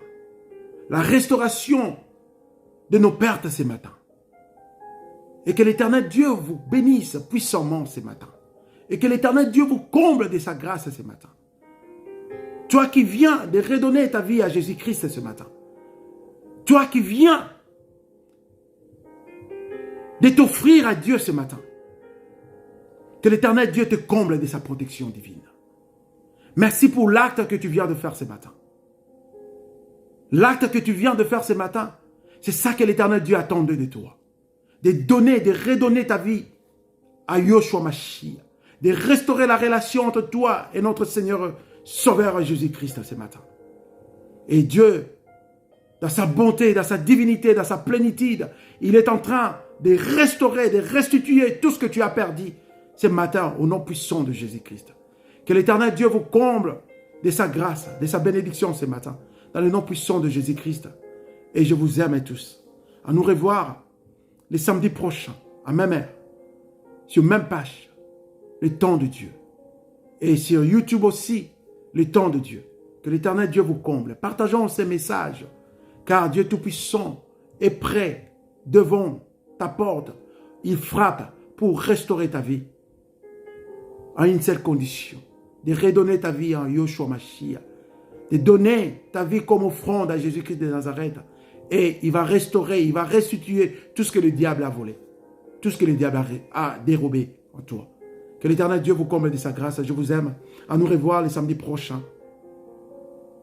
La restauration de nos pertes ce matin. Et que l'Éternel Dieu vous bénisse puissamment ce matin. Et que l'Éternel Dieu vous comble de sa grâce ce matin. Toi qui viens de redonner ta vie à Jésus-Christ ce matin. Toi qui viens de t'offrir à Dieu ce matin. Que l'Éternel Dieu te comble de sa protection divine. Merci pour l'acte que tu viens de faire ce matin. L'acte que tu viens de faire ce matin, c'est ça que l'Éternel Dieu attendait de toi. De donner, de redonner ta vie à Yoshua Mashiach. De restaurer la relation entre toi et notre Seigneur Sauveur Jésus-Christ ce matin. Et Dieu, dans sa bonté, dans sa divinité, dans sa plénitude, il est en train de restaurer, de restituer tout ce que tu as perdu ce matin au nom puissant de Jésus-Christ. Que l'Éternel Dieu vous comble de sa grâce, de sa bénédiction ce matin, dans le nom puissant de Jésus-Christ. Et je vous aime tous. À nous revoir les samedis prochains, à même heure, sur même page, le temps de Dieu. Et sur YouTube aussi, le temps de Dieu. Que l'Éternel Dieu vous comble. Partageons ces messages, car Dieu Tout-Puissant est prêt devant ta porte. Il frappe pour restaurer ta vie à une seule condition, de redonner ta vie à Yoshua Mashiach, de donner ta vie comme offrande à Jésus-Christ de Nazareth. Et il va restaurer, il va restituer tout ce que le diable a volé, tout ce que le diable a dérobé en toi. Que l'Éternel Dieu vous comble de sa grâce. Je vous aime. À nous revoir les samedis prochains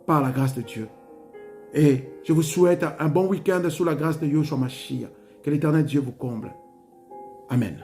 par la grâce de Dieu. Et je vous souhaite un bon week-end sous la grâce de Yoshua Mashiach. Que l'Éternel Dieu vous comble. Amen.